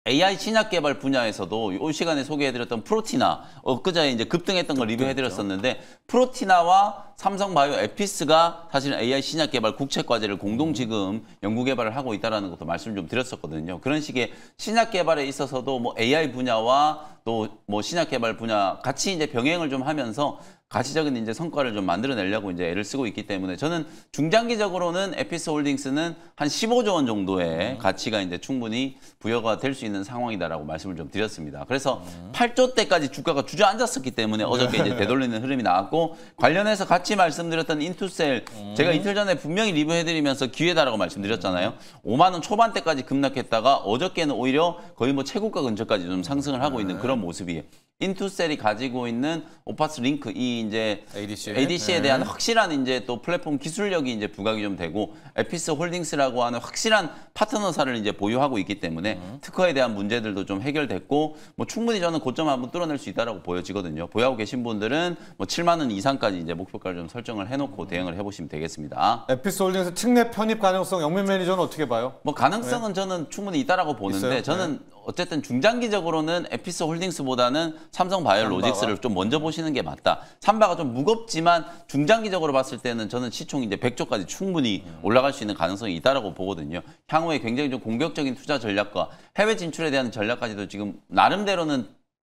AI 신약 개발 분야에서도 이 시간에 소개해드렸던 프로티나 엊그제 이제 급등했던 걸 리뷰해드렸었는데 프로티나와 삼성바이오 에피스가 사실은 AI 신약 개발 국책 과제를 공동 지금 연구 개발을 하고 있다라는 것도 말씀을 좀 드렸었거든요. 그런 식의 신약 개발에 있어서도 뭐 AI 분야와 또 뭐 신약 개발 분야 같이 이제 병행을 좀 하면서 가시적인 이제 성과를 좀 만들어내려고 이제 애를 쓰고 있기 때문에 저는 중장기적으로는 에피스 홀딩스는 한 15조 원 정도의 가치가 이제 충분히 부여가 될 수 있는 상황이다라고 말씀을 좀 드렸습니다. 그래서 8조 대까지 주가가 주저앉았었기 때문에 어저께 이제 되돌리는 흐름이 나왔고 관련해서 같이 말씀드렸던 인투셀 제가 이틀 전에 분명히 리뷰해드리면서 기회다라고 말씀드렸잖아요. 5만 원 초반대까지 급락했다가 어저께는 오히려 거의 뭐 최고가 근처까지 좀 상승을 하고 있는 그런 모습이에요. 인투셀이 가지고 있는 오파스 링크 이 이제 ADC에 네. 대한 확실한 이제 또 플랫폼 기술력이 이제 부각이 좀 되고 에피스 홀딩스라고 하는 확실한 파트너사를 이제 보유하고 있기 때문에 특허에 대한 문제들도 좀 해결됐고 뭐 충분히 저는 고점 한번 뚫어낼 수 있다라고 보여지거든요. 보유하고 계신 분들은 뭐 7만 원 이상까지 이제 목표가를 좀 설정을 해놓고 대응을 해보시면 되겠습니다. 에피스 홀딩스 특례 편입 가능성 영민 매니저는 어떻게 봐요? 뭐 가능성은 저는 충분히 있다라고 보는데 있어요? 저는 어쨌든 중장기적으로는 에피스 홀딩스보다는 삼성 바이오로직스를 좀 먼저 보시는 게 맞다. 삼바가 좀 무겁지만 중장기적으로 봤을 때는 저는 시총 이제 100조까지 충분히 올라갈 수 있는 가능성이 있다라고 보거든요. 향후에 굉장히 좀 공격적인 투자 전략과 해외 진출에 대한 전략까지도 지금 나름대로는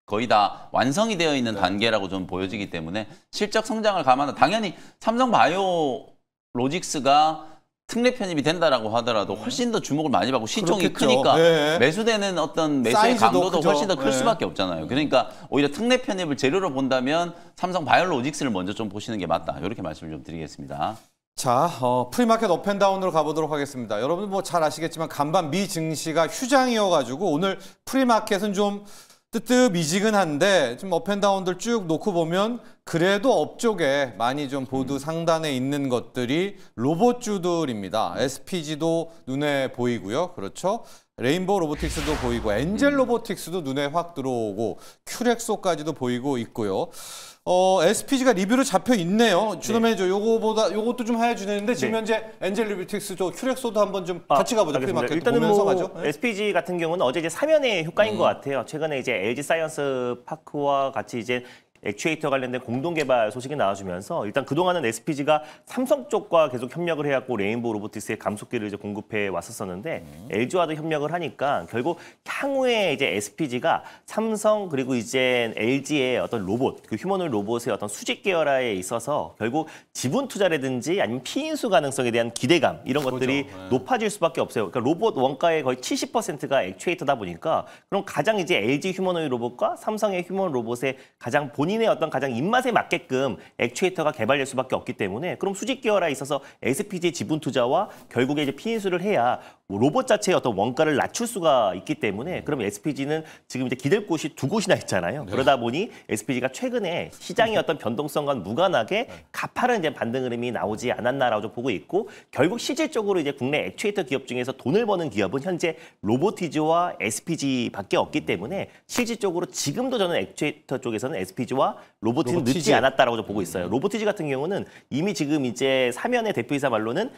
거의 다 완성이 되어 있는 단계라고 좀 보여지기 때문에 실적 성장을 감안한 당연히 삼성 바이오로직스가 특례 편입이 된다라고 하더라도 훨씬 더 주목을 많이 받고 시총이 그렇겠죠. 크니까 네. 매수되는 어떤 매수의 사이즈도 강도도 크죠. 훨씬 더 클 네. 수밖에 없잖아요. 그러니까 오히려 특례 편입을 재료로 본다면 삼성 바이오로직스를 먼저 좀 보시는 게 맞다. 이렇게 말씀을 좀 드리겠습니다. 자, 프리마켓 업앤다운으로 가보도록 하겠습니다. 여러분 뭐 잘 아시겠지만 간밤 미 증시가 휴장이어가지고 오늘 프리마켓은 좀 뜨뜻미지근한데 지금 업앤다운들 쭉 놓고 보면 그래도 업쪽에 많이 좀 보드 상단에 있는 것들이 로봇주들입니다. SPG도 눈에 보이고요. 그렇죠? 레인보우 로보틱스도 보이고 엔젤 로보틱스도 눈에 확 들어오고 큐렉소까지도 보이고 있고요. SPG가 리뷰로 잡혀 있네요. 준호 매니저 요것도 좀 해주는데 지금 현재 엔젤 로보틱스 저 큐렉소도 한번 좀 같이 가보죠. 프리마켓 일단은 보면서 뭐 가죠. 네. SPG 같은 경우는 어제 이제 사면의 효과인 것 같아요. 최근에 이제 LG 사이언스 파크와 같이 이제 액추에이터 관련된 공동 개발 소식이 나와주면서 일단 그동안은 SPG가 삼성 쪽과 계속 협력을 해왔고 레인보우 로보틱스의 감속기를 이제 공급해 왔었었는데 LG와도 협력을 하니까 결국 향후에 이제 SPG가 삼성 그리고 이제 LG의 어떤 로봇, 그 휴머노id 로봇의 어떤 수직 계열화에 있어서 결국 지분 투자라든지 아니면 피인수 가능성에 대한 기대감 이런 것들이 높아질 수밖에 없어요. 그러니까 로봇 원가의 거의 70%가 액추에이터다 보니까 그럼 가장 이제 LG 휴머노id 로봇과 삼성의 휴머노id 로봇의 가장 본인의 어떤 가장 입맛에 맞게끔 액추에이터가 개발될 수밖에 없기 때문에 그럼 수직 계열화에 있어서 SPG의 지분 투자와 결국에 이제 피인수를 해야 로봇 자체의 어떤 원가를 낮출 수가 있기 때문에 그럼 SPG는 지금 이제 기댈 곳이 두 곳이나 있잖아요. 그러다 보니 SPG가 최근에 시장의 어떤 변동성과 무관하게 가파른 이제 반등 흐름이 나오지 않았나라고 좀 보고 있고 결국 실질적으로 이제 국내 액추에이터 기업 중에서 돈을 버는 기업은 현재 로보티즈와 SPG밖에 없기 때문에 실질적으로 지금도 저는 액추에이터 쪽에서는 SPG와 로보티즈는 늦지 않았다라고 좀 보고 있어요. 로보티즈 같은 경우는 이미 지금 이제 사면의 대표이사 말로는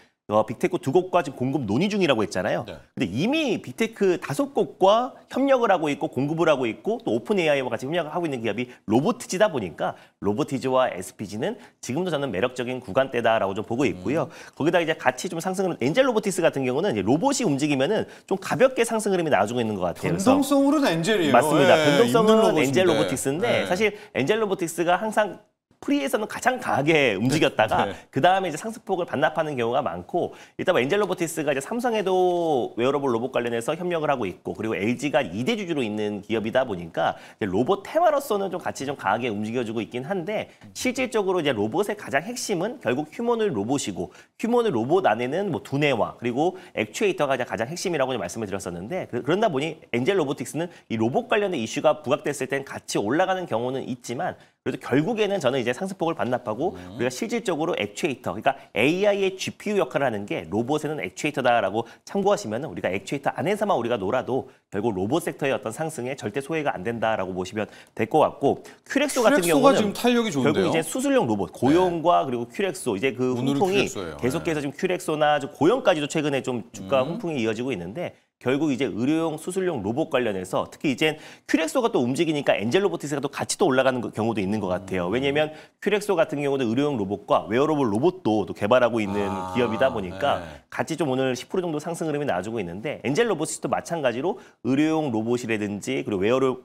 빅테크 2곳과 지금 공급 논의 중이라고 했잖아요. 근데 이미 빅테크 5곳과 협력을 하고 있고 공급을 하고 있고 또 오픈 AI와 같이 협력을 하고 있는 기업이 로보티즈다 보니까 로보티즈와 SPG는 지금도 저는 매력적인 구간대다라고 좀 보고 있고요. 거기다 이제 같이 좀 상승을 엔젤 로보틱스 같은 경우는 이제 로봇이 움직이면은 좀 가볍게 상승 흐름이 나와주고 있는 것 같아요. 변동성으로는 엔젤이에요. 맞습니다. 예, 변동성은 엔젤 로보틱스인데 예. 사실 엔젤 로보틱스가 항상 프리에서는 가장 강하게 움직였다가 그 다음에 이제 상승폭을 반납하는 경우가 많고 일단 뭐 엔젤 로보틱스가 이제 삼성에도 웨어러블 로봇 관련해서 협력을 하고 있고 그리고 LG가 2대 주주로 있는 기업이다 보니까 이제 로봇 테마로서는 좀 같이 좀 강하게 움직여주고 있긴 한데 실질적으로 이제 로봇의 가장 핵심은 결국 휴머노id 로봇이고 휴머노id 로봇 안에는 뭐 두뇌와 그리고 액추에이터가 가장 핵심이라고 좀 말씀을 드렸었는데 그런다 보니 엔젤 로보틱스는 이 로봇 관련된 이슈가 부각됐을 땐 같이 올라가는 경우는 있지만 그래도 결국에는 저는 이제 상승폭을 반납하고 우리가 실질적으로 액추에이터, 그러니까 AI의 GPU 역할을 하는 게 로봇에는 액추에이터다라고 참고하시면 우리가 액추에이터 안에서만 우리가 놀아도 결국 로봇 섹터의 어떤 상승에 절대 소외가 안 된다라고 보시면 될 것 같고 큐렉소 같은 경우는 지금 탄력이 좋은데요. 결국 이제 수술용 로봇, 고용과 그리고 큐렉소 이제 그 훈풍이 큐렉소예요. 계속해서 지금 큐렉소나 고용까지도 최근에 좀 주가 훈풍이 이어지고 있는데 결국 이제 의료용 수술용 로봇 관련해서 특히 이제 큐렉소가 또 움직이니까 엔젤 로보틱스가 또 같이 또 올라가는 경우도 있는 것 같아요. 왜냐하면 큐렉소 같은 경우는 의료용 로봇과 웨어러블 로봇도 또 개발하고 있는 기업이다 보니까 같이 좀 오늘 10% 정도 상승 흐름이 나와주고 있는데 엔젤 로보틱스도 마찬가지로 의료용 로봇이라든지 그리고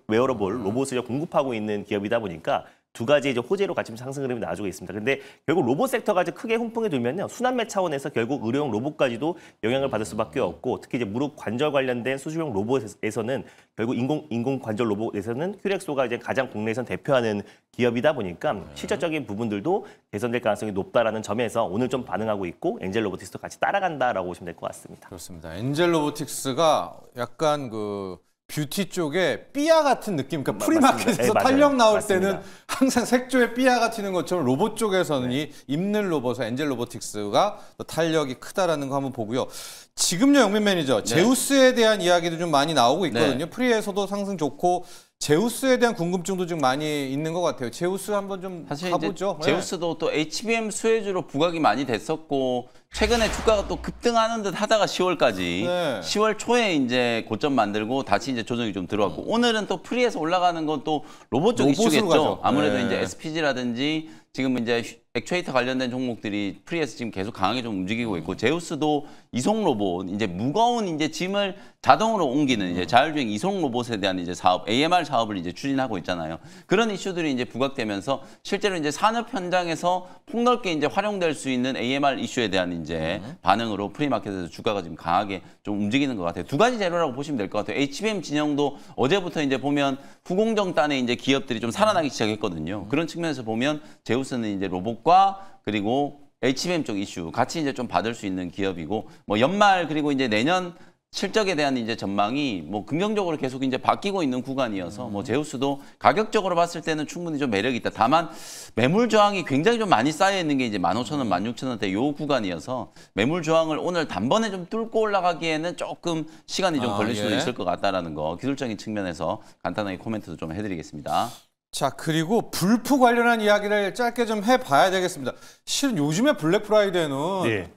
웨어러블 로봇을 공급하고 있는 기업이다 보니까 두 가지 이제 호재로 같이 상승 흐름이 나와주고 있습니다. 근데 결국 로봇 섹터가 이제 크게 훈풍이 돌면요. 순환매 차원에서 결국 의료용 로봇까지도 영향을 받을 수밖에 없고 특히 이제 무릎 관절 관련된 수술용 로봇에서는 결국 인공 관절 로봇에서는 큐렉소가 이제 가장 국내에선 대표하는 기업이다 보니까 실질적인 부분들도 개선될 가능성이 높다라는 점에서 오늘 좀 반응하고 있고 엔젤 로보틱스도 같이 따라간다라고 보시면 될 것 같습니다. 그렇습니다. 엔젤 로보틱스가 약간 그 뷰티 쪽에 삐아 같은 느낌, 그러니까 맞습니다. 프리마켓에서 네, 맞아요. 탄력 나올 맞습니다. 때는 항상 색조에 삐아가 튀는 것처럼 로봇 쪽에서는 이 입는 로봇의 엔젤 로보틱스가 또 탄력이 크다라는 거 한번 보고요. 지금요, 영민 매니저, 제우스에 대한 이야기도 좀 많이 나오고 있거든요. 프리에서도 상승 좋고 제우스에 대한 궁금증도 좀 많이 있는 것 같아요. 제우스 한번 좀 사실 가보죠. 이제 제우스도 또 HBM 수혜주로 부각이 많이 됐었고 최근에 주가가 또 급등하는 듯 하다가 10월까지 네. 10월 초에 이제 고점 만들고 다시 이제 조정이 좀 들어왔고 오늘은 또 프리에서 올라가는 건 또 로봇 쪽 로봇으로 이슈겠죠. 가죠. 아무래도 네. 이제 SPG라든지 지금 이제 액추에이터 관련된 종목들이 프리에서 지금 계속 강하게 좀 움직이고 있고 제우스도 이송 로봇 이제 무거운 이제 짐을 자동으로 옮기는 이제 자율주행 이송 로봇에 대한 이제 사업 AMR 사업을 이제 추진하고 있잖아요. 그런 이슈들이 이제 부각되면서 실제로 이제 산업 현장에서 폭넓게 이제 활용될 수 있는 AMR 이슈에 대한 이제 반응으로 프리마켓에서 주가가 지금 강하게 좀 움직이는 것 같아요. 두 가지 재료라고 보시면 될 것 같아요. HBM 진영도 어제부터 이제 보면 후공정단의 이제 기업들이 좀 살아나기 시작했거든요. 그런 측면에서 보면 제우스는 이제 로봇과 그리고 HBM 쪽 이슈 같이 이제 좀 받을 수 있는 기업이고 뭐 연말 그리고 이제 내년 실적에 대한 이제 전망이 뭐 긍정적으로 계속 이제 바뀌고 있는 구간이어서 뭐 제우스도 가격적으로 봤을 때는 충분히 좀 매력이 있다. 다만 매물 저항이 굉장히 좀 많이 쌓여 있는 게 이제 15,000원, 16,000원대 요 구간이어서 매물 저항을 오늘 단번에 좀 뚫고 올라가기에는 조금 시간이 좀 걸릴 수도 있을 것 같다라는 거 기술적인 측면에서 간단하게 코멘트도 좀 해드리겠습니다. 자, 그리고 불프 관련한 이야기를 짧게 좀 해봐야 되겠습니다. 실은 요즘에 블랙 프라이데이는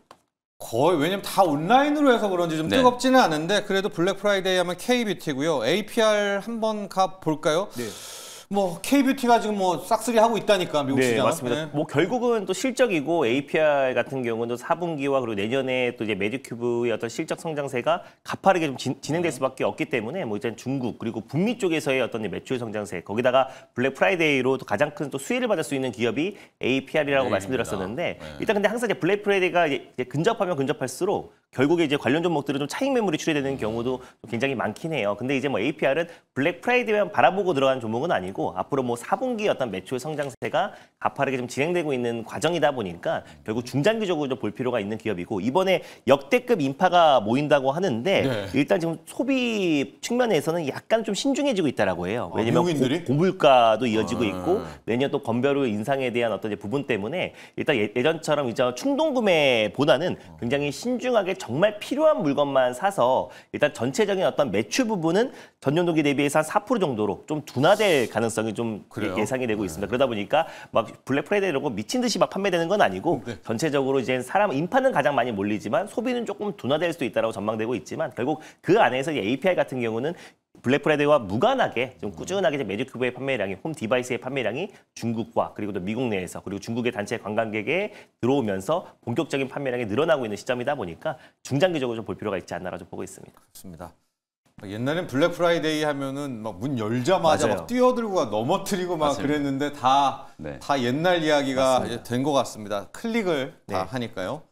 거의 왜냐면 다 온라인으로 해서 그런지 좀 뜨겁지는 않은데 그래도 블랙 프라이데이 하면 K뷰티고요. APR 한번 가 볼까요? 뭐 K뷰티가 지금 뭐 싹쓸이 하고 있다니까 미국 네, 시장. 맞습니다. 뭐 결국은 또 실적이고 APR 같은 경우는 4분기와 그리고 내년에 또 이제 메디큐브의 어떤 실적 성장세가 가파르게 좀 진행될 수밖에 없기 때문에 뭐 일단 중국 그리고 북미 쪽에서의 어떤 매출 성장세 거기다가 블랙 프라이데이로 또 가장 큰 또 수혜를 받을 수 있는 기업이 APR이라고 말씀드렸었는데 일단 근데 항상 이제 블랙 프라이데이가 이제 근접하면 근접할수록 결국에 이제 관련 종목들은 좀 차익 매물이 출회되는 경우도 굉장히 많긴 해요. 근데 이제 뭐 APR은 블랙 프라이데이만 바라보고 들어간 종목은 아니고 앞으로 뭐 4분기 어떤 매출 성장세가 가파르게 좀 진행되고 있는 과정이다 보니까 결국 중장기적으로 좀 볼 필요가 있는 기업이고 이번에 역대급 인파가 모인다고 하는데 일단 지금 소비 측면에서는 약간 좀 신중해지고 있다라고 해요. 왜냐면 고물가도 이어지고 있고 내년 또 건배료 인상에 대한 어떤 이제 부분 때문에 일단 예전처럼 이제 충동 구매보다는 굉장히 신중하게 정말 필요한 물건만 사서 일단 전체적인 어떤 매출 부분은 전년도기 대비해서 한 4% 정도로 좀 둔화될 가능성이 좀 예상이 되고 있습니다. 그러다 보니까 막 블랙 프라이데이라고 미친 듯이 막 판매되는 건 아니고 전체적으로 이제 사람 인파는 가장 많이 몰리지만 소비는 조금 둔화될 수도 있다라고 전망되고 있지만 결국 그 안에서 이 API 같은 경우는 블랙 프라이데이와 무관하게 좀 꾸준하게 이제 메디큐브의 판매량이 홈 디바이스의 판매량이 중국과 그리고 또 미국 내에서 그리고 중국의 단체 관광객에 들어오면서 본격적인 판매량이 늘어나고 있는 시점이다 보니까 중장기적으로 좀 볼 필요가 있지 않나라고 좀 보고 있습니다. 그렇습니다. 옛날엔 블랙 프라이데이 하면은 막 문 열자마자 막 뛰어들고 넘어뜨리고 막 그랬는데 다 옛날 이야기가 된 것 같습니다. 클릭을 다 하니까요.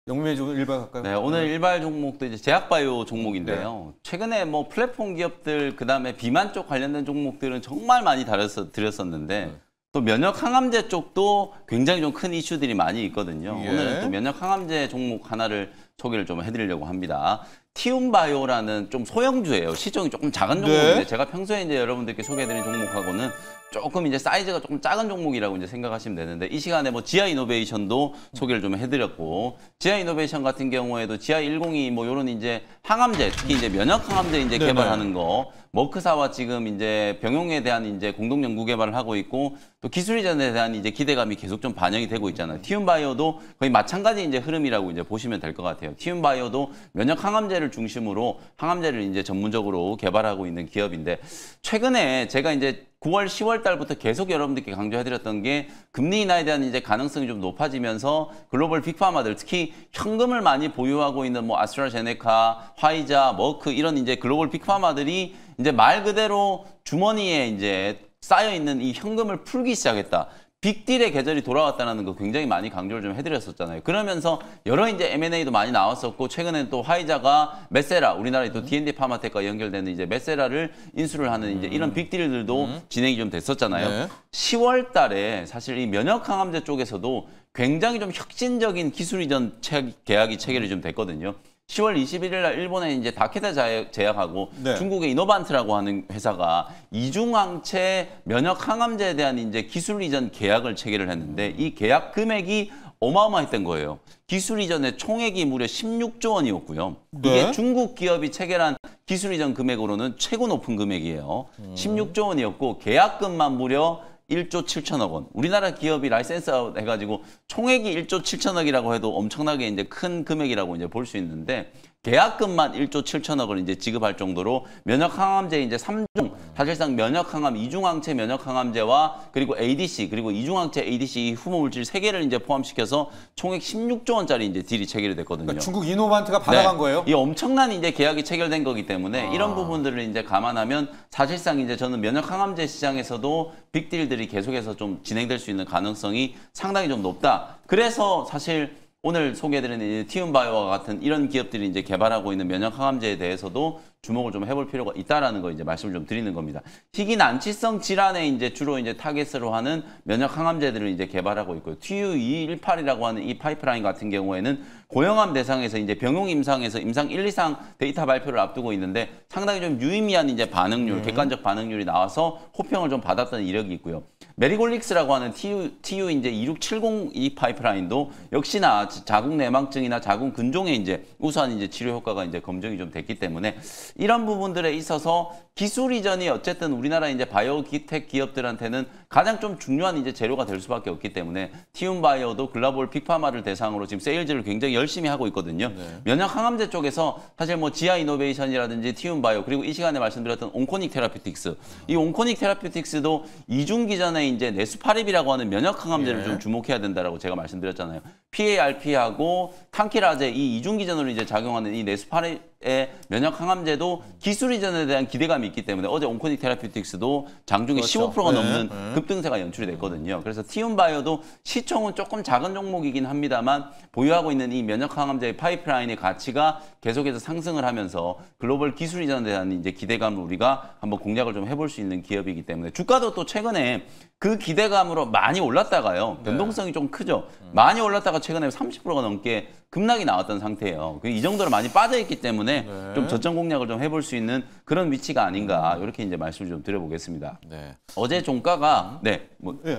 영민이 좀 일발 갈까요? 네, 오늘 일발 종목도 이제 제약바이오 종목인데요. 최근에 뭐 플랫폼 기업들 그다음에 비만 쪽 관련된 종목들은 정말 많이 드렸었는데 또 면역 항암제 쪽도 굉장히 좀 큰 이슈들이 많이 있거든요. 오늘은 또 면역 항암제 종목 하나를 소개를 좀 해드리려고 합니다. 티움바이오라는 좀 소형주예요. 시총이 조금 작은 종목인데 제가 평소에 이제 여러분들께 소개해드린 종목하고는 조금 이제 사이즈가 조금 작은 종목이라고 이제 생각하시면 되는데 이 시간에 뭐 지아 이노베이션도 소개를 좀 해드렸고 지아 이노베이션 같은 경우에도 지아 102 뭐 요런 이제 항암제 특히 이제 면역 항암제 이제 개발하는 거 머크사와 지금 이제 병용에 대한 이제 공동 연구 개발을 하고 있고 또 기술 이전에 대한 이제 기대감이 계속 좀 반영이 되고 있잖아요. 티움바이오도 거의 마찬가지 이제 흐름이라고 이제 보시면 될 것 같아요. 티움바이오도 면역 항암제를 중심으로 항암제를 이제 전문적으로 개발하고 있는 기업인데 최근에 제가 이제 9월, 10월 달부터 계속 여러분들께 강조해드렸던 게 금리 인하에 대한 이제 가능성이 좀 높아지면서 글로벌 빅파마들 특히 현금을 많이 보유하고 있는 뭐 아스트라제네카, 화이자, 머크 이런 이제 글로벌 빅파마들이 이제 말 그대로 주머니에 이제 쌓여 있는 이 현금을 풀기 시작했다. 빅딜의 계절이 돌아왔다는 거 굉장히 많이 강조를 좀 해드렸었잖아요. 그러면서 여러 이제 M&A도 많이 나왔었고 최근에는 또 화이자가 메세라 우리나라의 또 D&D 파마텍과 연결되는 이제 메세라를 인수를 하는 이제 이런 빅딜들도 진행이 좀 됐었잖아요. 10월 달에 사실 이 면역 항암제 쪽에서도 굉장히 좀 혁신적인 기술 이전 계약이 체결이 좀 됐거든요. 10월 21일 날 일본에 이제 다케다 제약하고 네. 중국의 이노반트라고 하는 회사가 이중항체 면역 항암제에 대한 이제 기술 이전 계약을 체결을 했는데 이 계약 금액이 어마어마했던 거예요. 기술 이전의 총액이 무려 16조 원이었고요. 이게 네. 중국 기업이 체결한 기술 이전 금액으로는 최고 높은 금액이에요. 16조 원이었고 계약금만 무려 1조 7천억 원. 우리나라 기업이 라이센스 해가지고 총액이 1조 7천억이라고 해도 엄청나게 이제 큰 금액이라고 이제 볼 수 있는데 계약금만 1조 7천억을 이제 지급할 정도로 면역 항암제 이제 3종, 사실상 면역 항암 이중항체 면역 항암제와 그리고 ADC 그리고 이중항체 ADC 후보 물질 3개를 이제 포함시켜서 총액 16조 원짜리 이제 딜이 체결이 됐거든요. 그러니까 중국 이노반트가 받아간 네. 거예요? 이 엄청난 이제 계약이 체결된 거기 때문에 이런 부분들을 이제 감안하면 사실상 이제 저는 면역 항암제 시장에서도 빅딜들이 계속해서 좀 진행될 수 있는 가능성이 상당히 좀 높다. 그래서 사실 오늘 소개해드린 티움바이오와 같은 이런 기업들이 이제 개발하고 있는 면역 항암제에 대해서도 주목을 좀 해볼 필요가 있다라는 거 이제 말씀을 좀 드리는 겁니다. 희귀 난치성 질환에 이제 주로 이제 타겟으로 하는 면역 항암제들을 이제 개발하고 있고요. TU218이라고 하는 이 파이프라인 같은 경우에는 고형암 대상에서 이제 병용 임상에서 임상 1, 2상 데이터 발표를 앞두고 있는데 상당히 좀 유의미한 이제 반응률, 객관적 반응률이 나와서 호평을 좀 받았던 이력이 있고요. 메리골릭스라고 하는 TU 이제 2670 이 파이프라인도 역시나 자궁 내망증이나 자궁 근종에 이제 우수한 이제 치료 효과가 이제 검증이 좀 됐기 때문에 이런 부분들에 있어서 기술 이전이 어쨌든 우리나라 이제 바이오기텍 기업들한테는 가장 좀 중요한 이제 재료가 될 수밖에 없기 때문에 티움바이오도 글로벌 빅파마를 대상으로 지금 세일즈를 굉장히 열심히 하고 있거든요. 네. 면역 항암제 쪽에서 사실 뭐 지아 이노베이션이라든지 티움바이오 그리고 이 시간에 말씀드렸던 온코닉 테라피틱스 이 온코닉 테라피틱스도 이중기 전에 이제 네수파립이라고 하는 면역 항암제를 좀 주목해야 된다라고 제가 말씀드렸잖아요. PARP하고 탄키라제 이 이중기전으로 이제 작용하는 이 네수파립의 면역 항암제도 기술 이전에 대한 기대감이 있기 때문에 어제 온코닉 테라피틱스도 장중에 그렇죠. 15%가 넘는 급등세가 연출이 됐거든요. 그래서 티움바이오도 시총은 조금 작은 종목이긴 합니다만 보유하고 있는 이 면역 항암제의 파이프라인의 가치가 계속해서 상승을 하면서 글로벌 기술 이전에 대한 이제 기대감을 우리가 한번 공략을 좀 해볼 수 있는 기업이기 때문에 주가도 또 최근에 그 기대감으로 많이 올랐다가요. 변동성이 좀 크죠. 많이 올랐다가 최근에 30%가 넘게 급락이 나왔던 상태예요. 이 정도로 많이 빠져있기 때문에 좀 저점 공략을 좀 해볼 수 있는 그런 위치가 아닌가 이렇게 이제 말씀을 좀 드려보겠습니다. 네. 어제 종가가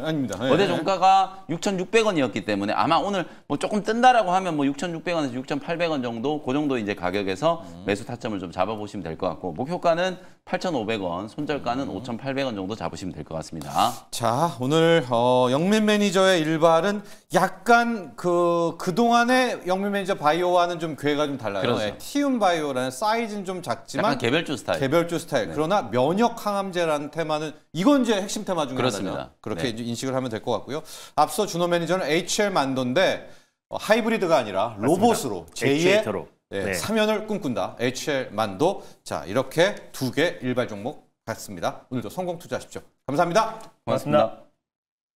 아닙니다. 어제 종가가 6,600원이었기 때문에 아마 오늘 뭐 조금 뜬다라고 하면 뭐 6,600원에서 6,800원 정도 그 정도 이제 가격에서 매수 타점을 좀 잡아보시면 될 것 같고 목표가는 8,500원, 손절가는 5,800원 정도 잡으시면 될 것 같습니다. 자, 오늘 영민 매니저의 일발은 약간 그동안의 영민 매니저 바이오와는 좀 궤가 좀 달라요. 그렇죠. 네, 티움바이오라는 사이즈는 좀 작지만 약간 개별주 스타일. 개별주 스타일. 그러나 면역 항암제라는 테마는 이건 이제 핵심 테마 중에 그렇습니다. 하나죠. 그렇게 네. 이제 인식을 하면 될 것 같고요. 앞서 준호 매니저는 HL 만도인데 하이브리드가 아니라 로봇으로 제2의 액추에이터로. 네, 사면을 꿈꾼다. HL 만도. 자, 이렇게 두 개 일발 종목 같습니다. 오늘도 성공 투자하십시오. 감사합니다. 고맙습니다.